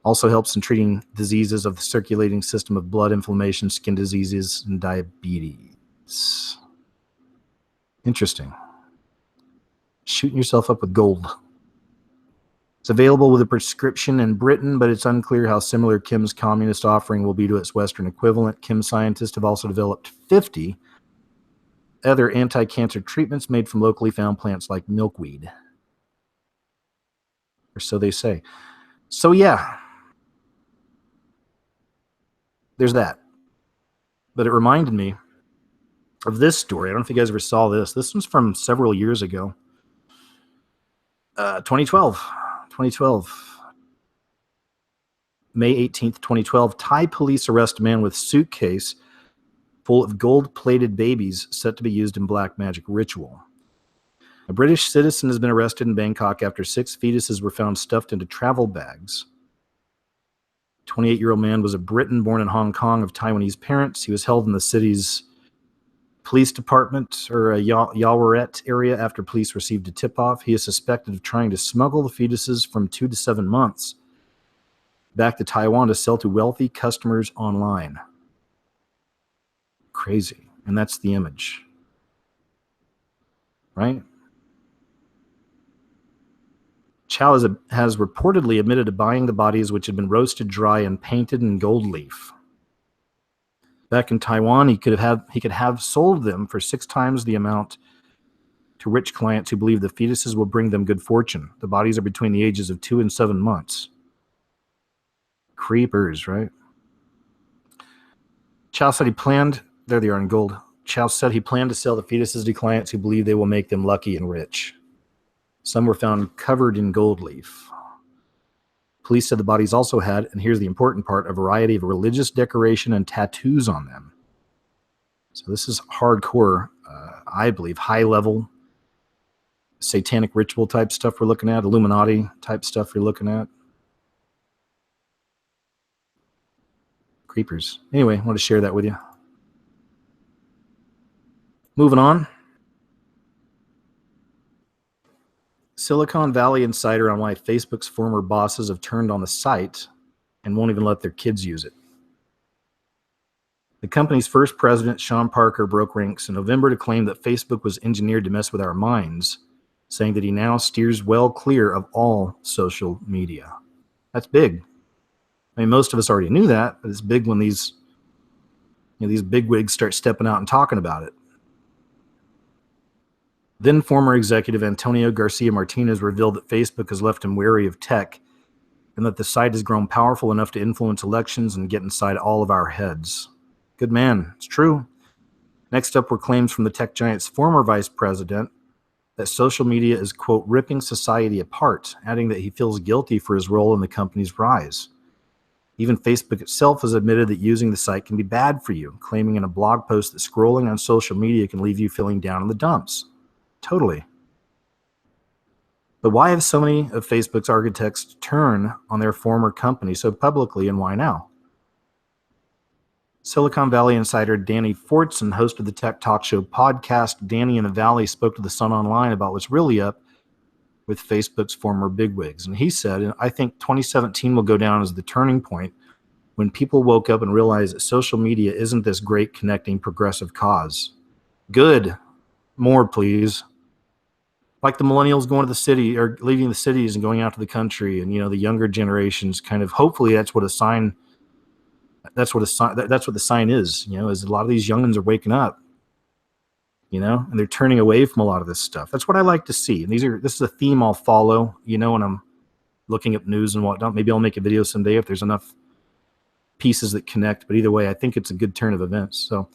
helps in treating diseases of the circulating system of blood, inflammation, skin diseases, and diabetes. Interesting. Shooting yourself up with gold. It's available with a prescription in Britain, but it's unclear how similar Kim's communist offering will be to its Western equivalent. Kim scientists have also developed 50 other anti-cancer treatments made from locally found plants like milkweed. Or so they say. So yeah, there's that. But it reminded me of this story. I don't know if you guys ever saw this. This one's from several years ago. 2012. May 18th, 2012. Thai police arrest a man with suitcase full of gold-plated babies set to be used in black magic ritual. A British citizen has been arrested in Bangkok after 6 fetuses were found stuffed into travel bags. 28-year-old man was a Briton born in Hong Kong of Taiwanese parents. He was held in the city's police department or a Yaowarat area after police received a tip-off. He is suspected of trying to smuggle the fetuses from 2 to 7 months back to Taiwan to sell to wealthy customers online. Crazy. And that's the image. Right? Chow has reportedly admitted to buying the bodies, which had been roasted dry and painted in gold leaf. Back in Taiwan, he could have sold them for 6 times the amount to rich clients who believe the fetuses will bring them good fortune. The bodies are between the ages of 2 and 7 months. Creepers, right? Chow said he planned... There they are in gold. Chow said he planned to sell the fetuses to clients who believe they will make them lucky and rich. Some were found covered in gold leaf. Police said the bodies also had, and here's the important part, a variety of religious decoration and tattoos on them. So this is hardcore, I believe, high-level satanic ritual type stuff we're looking at, Illuminati type stuff you're looking at. Creepers. Anyway, I want to share that with you. Moving on. Silicon Valley insider on why Facebook's former bosses have turned on the site and won't even let their kids use it. The company's first president, Sean Parker, broke ranks in November to claim that Facebook was engineered to mess with our minds, saying that he now steers well clear of all social media. That's big. I mean, most of us already knew that, but it's big when these bigwigs start stepping out and talking about it. Then former executive Antonio Garcia Martinez revealed that Facebook has left him wary of tech and that the site has grown powerful enough to influence elections and get inside all of our heads. Good man. It's true. Next up were claims from the tech giant's former vice president that social media is, quote, ripping society apart, adding that he feels guilty for his role in the company's rise. Even Facebook itself has admitted that using the site can be bad for you, claiming in a blog post that scrolling on social media can leave you feeling down in the dumps. Totally. But why have so many of Facebook's architects turn on their former company so publicly, and why now? Silicon Valley insider Danny Fortson, host of the tech talk show podcast Danny in the Valley, spoke to the Sun Online about what's really up with Facebook's former bigwigs. And he said, I think 2017 will go down as the turning point when people woke up and realized that social media isn't this great connecting progressive cause. Good. More, please. Like the millennials going to the city or leaving the cities and going out to the country, and the younger generations kind of, hopefully that's what the sign is, is a lot of these youngins are waking up, and they're turning away from a lot of this stuff. That's what I like to see. And this is a theme I'll follow, when I'm looking at news and whatnot. Maybe I'll make a video someday if there's enough pieces that connect, but either way, I think it's a good turn of events. So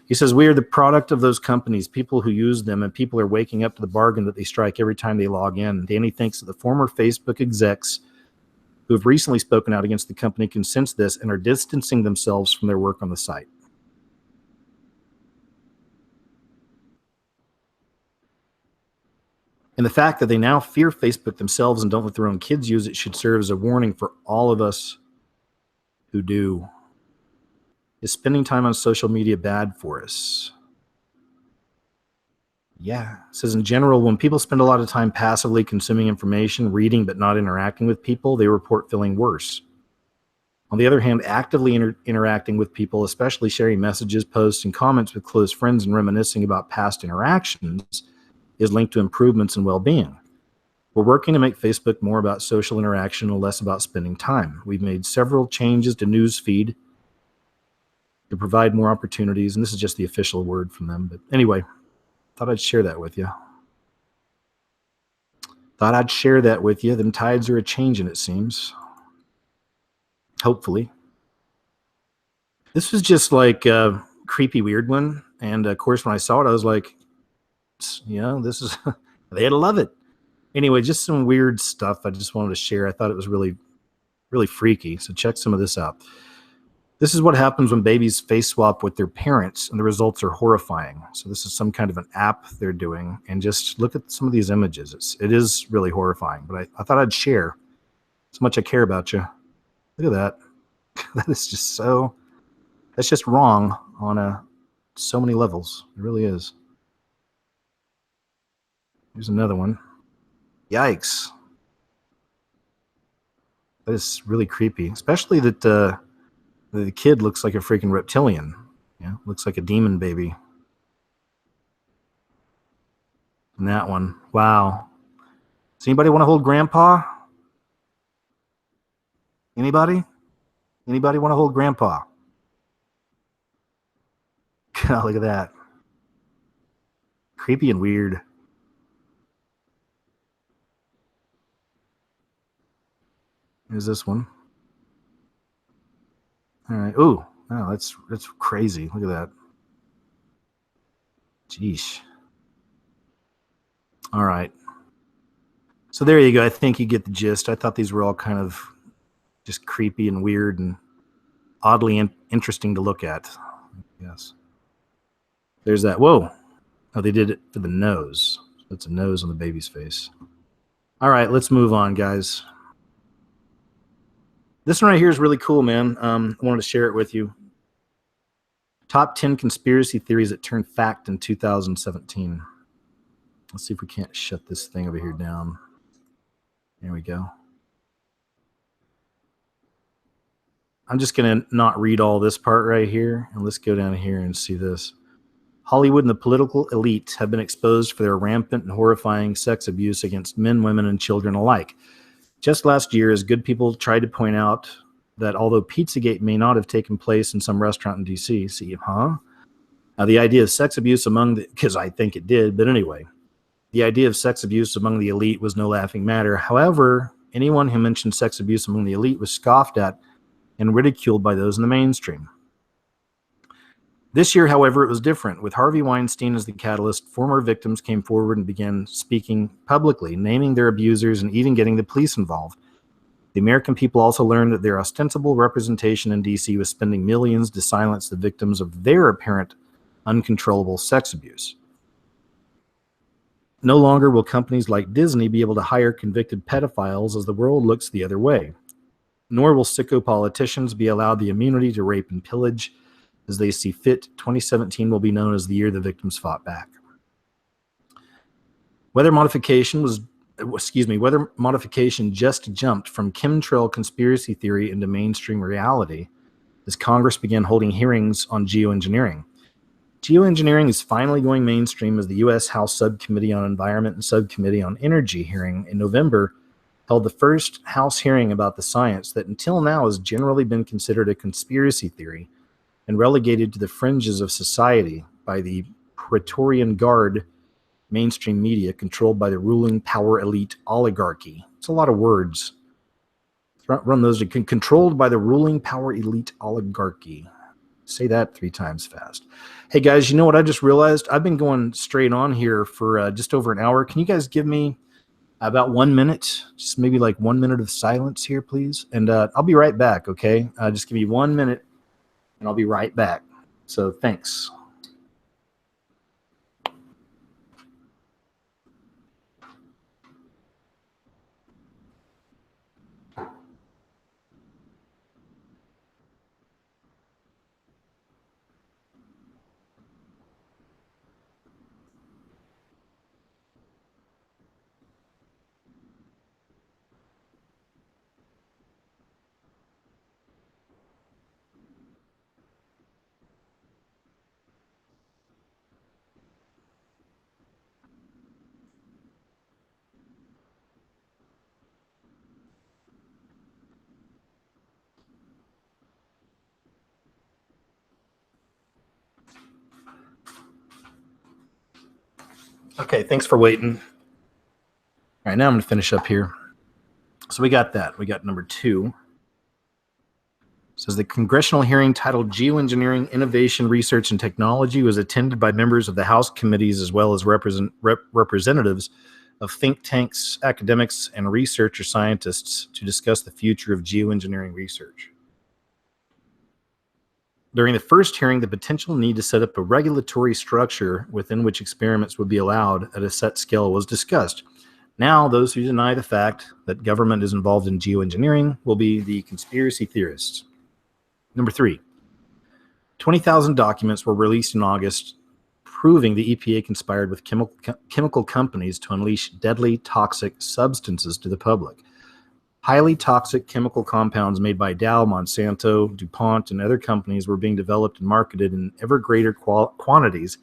he says, we are the product of those companies, people who use them, and people are waking up to the bargain that they strike every time they log in. Danny thinks that the former Facebook execs who have recently spoken out against the company can sense this and are distancing themselves from their work on the site. And the fact that they now fear Facebook themselves and don't let their own kids use it should serve as a warning for all of us who do. Is spending time on social media bad for us? Yeah. It says in general, when people spend a lot of time passively consuming information, reading but not interacting with people, they report feeling worse. On the other hand, actively interacting with people, especially sharing messages, posts, and comments with close friends and reminiscing about past interactions, is linked to improvements in well-being. We're working to make Facebook more about social interaction and less about spending time. We've made several changes to Newsfeed to provide more opportunities, and this is just the official word from them. But anyway, thought I'd share that with you. Them tides are a-changing, it seems. Hopefully. This was just like a creepy, weird one. And of course, when I saw it, I was like, this is, they'd love it. Anyway, just some weird stuff I just wanted to share. I thought it was really, really freaky. So check some of this out. This is what happens when babies face swap with their parents, and the results are horrifying. So this is some kind of an app they're doing, and just look at some of these images. It is really horrifying, but I thought I'd share so much I care about you. Look at that. That is just that's just wrong on so many levels. It really is. Here's another one. Yikes. That is really creepy, especially that the kid looks like a freaking reptilian. Yeah, looks like a demon baby. And that one. Wow. Does anybody want to hold grandpa? Anybody? Anybody want to hold grandpa? God, look at that. Creepy and weird. Here's this one. All right. Ooh, wow, that's crazy. Look at that. Jeesh. All right. So there you go. I think you get the gist. I thought these were all kind of just creepy and weird and oddly interesting to look at. Yes. There's that. Whoa. Oh, they did it for the nose. That's a nose on the baby's face. All right, let's move on, guys. This one right here is really cool, man. I wanted to share it with you. Top 10 conspiracy theories that turned fact in 2017. Let's see if we can't shut this thing over here down. There we go. I'm just going to not read all this part right here, and let's go down here and see this. Hollywood and the political elite have been exposed for their rampant and horrifying sex abuse against men, women, and children alike. Just last year, as good people tried to point out that although Pizzagate may not have taken place in some restaurant in D.C., the idea of sex abuse because I think it did, but anyway, the idea of sex abuse among the elite was no laughing matter. However, anyone who mentioned sex abuse among the elite was scoffed at and ridiculed by those in the mainstream. This year, however, it was different. With Harvey Weinstein as the catalyst, former victims came forward and began speaking publicly, naming their abusers and even getting the police involved. The American people also learned that their ostensible representation in D.C. was spending millions to silence the victims of their apparent uncontrollable sex abuse. No longer will companies like Disney be able to hire convicted pedophiles as the world looks the other way. Nor will sicko politicians be allowed the immunity to rape and pillage as they see fit. 2017 will be known as the year the victims fought back. Weather modification just jumped from chemtrail conspiracy theory into mainstream reality as Congress began holding hearings on geoengineering. Geoengineering is finally going mainstream as the U.S. House Subcommittee on Environment and Subcommittee on Energy hearing in November held the first House hearing about the science that until now has generally been considered a conspiracy theory and relegated to the fringes of society by the Praetorian Guard mainstream media controlled by the ruling power elite oligarchy. It's a lot of words. Run those, controlled by the ruling power elite oligarchy. Say that 3 times fast. Hey guys, you know what I just realized? I've been going straight on here for just over an hour. Can you guys give me about 1 minute? Just maybe like 1 minute of silence here, please. And I'll be right back, okay? Just give me 1 minute and I'll be right back. So thanks. Okay, thanks for waiting. All right, now I'm going to finish up here. So we got that. We got number 2. It says the congressional hearing titled Geoengineering, Innovation, Research, and Technology was attended by members of the House committees as well as representatives of think tanks, academics, and researcher scientists to discuss the future of geoengineering research. During the first hearing, the potential need to set up a regulatory structure within which experiments would be allowed at a set scale was discussed. Now, those who deny the fact that government is involved in geoengineering will be the conspiracy theorists. Number 3, 20,000 documents were released in August proving the EPA conspired with chemical companies to unleash deadly toxic substances to the public. Highly toxic chemical compounds made by Dow, Monsanto, DuPont, and other companies were being developed and marketed in ever greater quantities,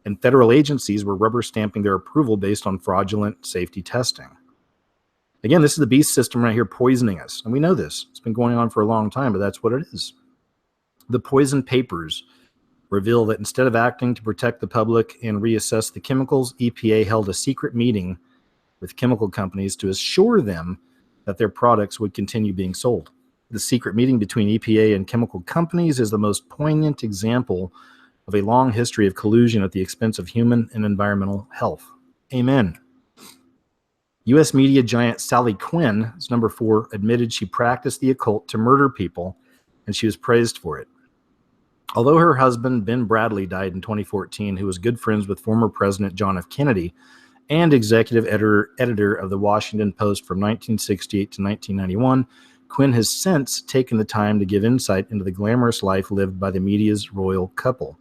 and federal agencies were rubber stamping their approval based on fraudulent safety testing. Again, this is the beast system right here poisoning us, and we know this. It's been going on for a long time, but that's what it is. The poison papers reveal that instead of acting to protect the public and reassess the chemicals, EPA held a secret meeting with chemical companies to assure them that their products would continue being sold. The secret meeting between EPA and chemical companies is the most poignant example of a long history of collusion at the expense of human and environmental health. Amen. U.S. media giant Sally Quinn, is number 4, admitted she practiced the occult to murder people, and she was praised for it. Although her husband, Ben Bradley, died in 2014, who was good friends with former President John F. Kennedy and executive editor of the Washington Post from 1968 to 1991, Quinn has since taken the time to give insight into the glamorous life lived by the media's royal couple.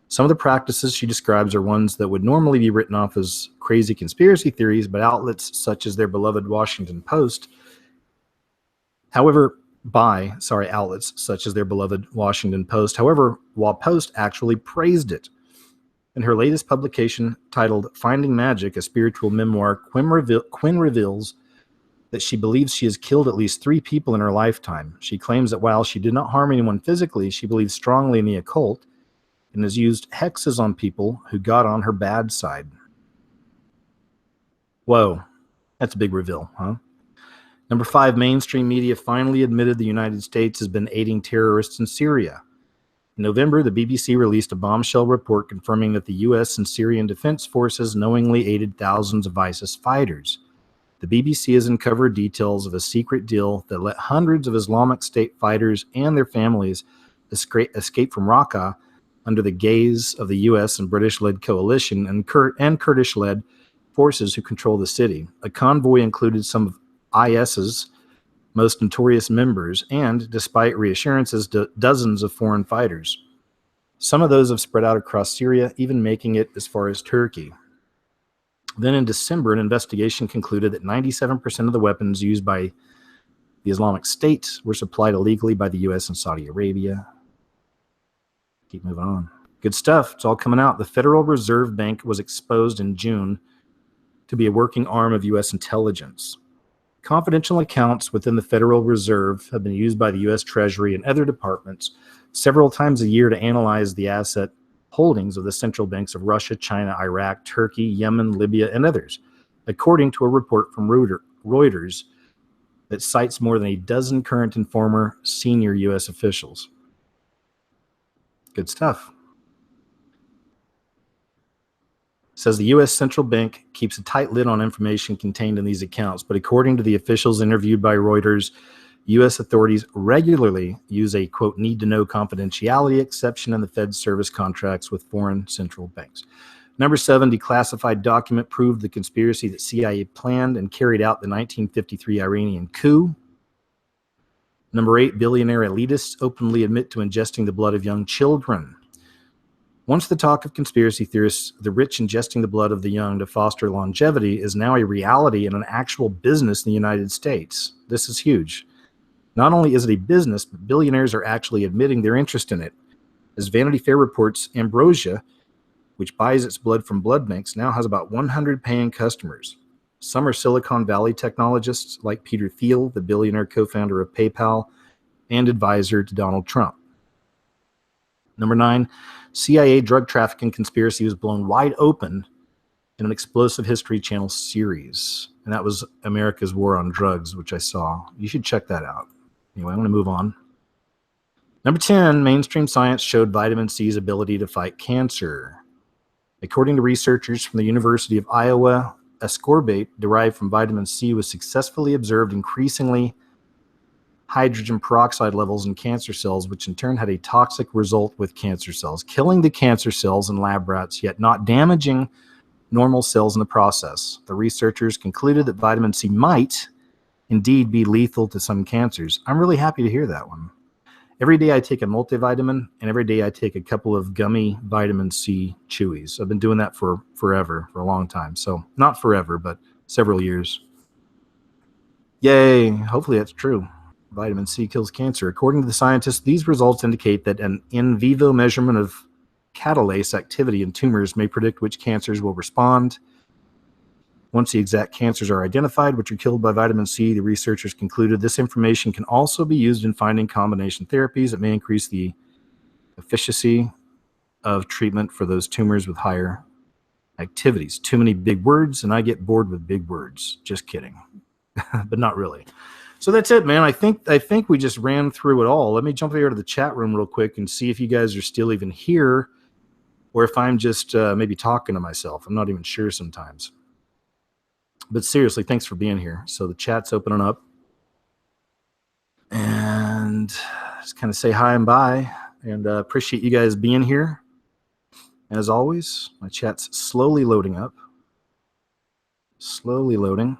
Some of the practices she describes are ones that would normally be written off as crazy conspiracy theories, but outlets such as their beloved Washington Post, However, while Post actually praised it. In her latest publication titled Finding Magic, a spiritual memoir, Quinn reveals that she believes she has killed at least 3 people in her lifetime. She claims that while she did not harm anyone physically, she believes strongly in the occult and has used hexes on people who got on her bad side. Whoa, that's a big reveal, huh? Number 5, mainstream media finally admitted the United States has been aiding terrorists in Syria. In November, the BBC released a bombshell report confirming that the U.S. and Syrian Defense Forces knowingly aided thousands of ISIS fighters. The BBC has uncovered details of a secret deal that let hundreds of Islamic State fighters and their families escape from Raqqa under the gaze of the U.S. and British-led coalition and Kurdish-led forces who control the city. A convoy included some of IS's most notorious members and, despite reassurances, dozens of foreign fighters. Some of those have spread out across Syria, even making it as far as Turkey. Then in December, an investigation concluded that 97% of the weapons used by the Islamic State were supplied illegally by the U.S. and Saudi Arabia. Keep moving on. Good stuff. It's all coming out. The Federal Reserve Bank was exposed in June to be a working arm of U.S. intelligence. Confidential accounts within the Federal Reserve have been used by the U.S. Treasury and other departments several times a year to analyze the asset holdings of the central banks of Russia, China, Iraq, Turkey, Yemen, Libya, and others. According to a report from Reuters, that cites more than a dozen current and former senior U.S. officials. Good stuff. Says the U.S. Central Bank keeps a tight lid on information contained in these accounts, but according to the officials interviewed by Reuters, U.S. authorities regularly use a, quote, need-to-know confidentiality exception in the Fed's service contracts with foreign central banks. Number 7, declassified document proved the conspiracy that CIA planned and carried out the 1953 Iranian coup. Number 8, billionaire elitists openly admit to ingesting the blood of young children. Once the talk of conspiracy theorists, the rich ingesting the blood of the young to foster longevity, is now a reality and an actual business in the United States. This is huge. Not only is it a business, but billionaires are actually admitting their interest in it. As Vanity Fair reports, Ambrosia, which buys its blood from blood banks, now has about 100 paying customers. Some are Silicon Valley technologists like Peter Thiel, the billionaire co-founder of PayPal and advisor to Donald Trump. Number 9, CIA drug trafficking conspiracy was blown wide open in an Explosive History Channel series. And that was America's War on Drugs, which I saw. You should check that out. Anyway, I'm going to move on. Number 10, mainstream science showed vitamin C's ability to fight cancer. According to researchers from the University of Iowa, ascorbate derived from vitamin C was successfully observed increasingly hydrogen peroxide levels in cancer cells, which in turn had a toxic result with cancer cells, killing the cancer cells in lab rats, yet not damaging normal cells in the process. The researchers concluded that vitamin C might indeed be lethal to some cancers. I'm really happy to hear that one. Every day I take a multivitamin, and every day I take a couple of gummy vitamin C chewies. I've been doing that for forever, for a long time. So not forever, but several years. Yay, hopefully that's true. Vitamin C kills cancer. According to the scientists, these results indicate that an in vivo measurement of catalase activity in tumors may predict which cancers will respond. Once the exact cancers are identified, which are killed by vitamin C, the researchers concluded this information can also be used in finding combination therapies that may increase the efficacy of treatment for those tumors with higher activities. Too many big words, and I get bored with big words. Just kidding. But not really. So that's it, man. I think we just ran through it all. Let me jump over to the chat room real quick and see if you guys are still even here, or if I'm just maybe talking to myself. I'm not even sure sometimes. But seriously, thanks for being here. So the chat's opening up. And just kind of say hi and bye. And appreciate you guys being here. As always, my chat's slowly loading up. Slowly loading.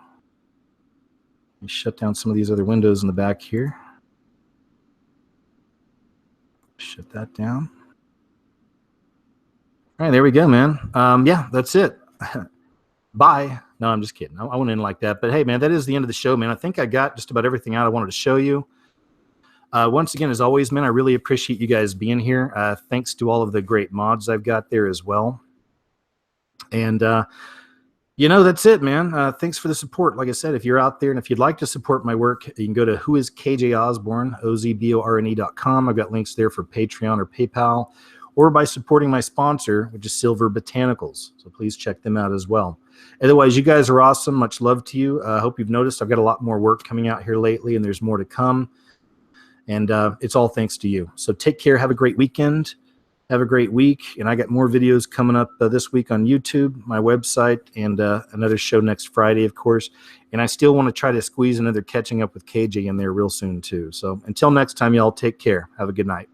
Let me shut down some of these other windows in the back here. Shut that down. All right, there we go, man. Yeah, that's it. Bye. No, I'm just kidding. I won't end like that. But hey, man, that is the end of the show, man. I think I got just about everything out I wanted to show you. Once again, as always, man, I really appreciate you guys being here. Thanks to all of the great mods I've got there as well. And, that's it, man. Thanks for the support. Like I said, if you're out there and if you'd like to support my work, you can go to whoiskjosborne, ozborne.com. I've got links there for Patreon or PayPal, or by supporting my sponsor, which is Silver Botanicals. So please check them out as well. Otherwise, you guys are awesome. Much love to you. I hope you've noticed I've got a lot more work coming out here lately, and there's more to come. And it's all thanks to you. So take care. Have a great weekend. Have a great week. And I got more videos coming up this week on YouTube, my website, and another show next Friday, of course. And I still want to try to squeeze another Catching Up with KJ in there real soon, too. So until next time, y'all, take care. Have a good night.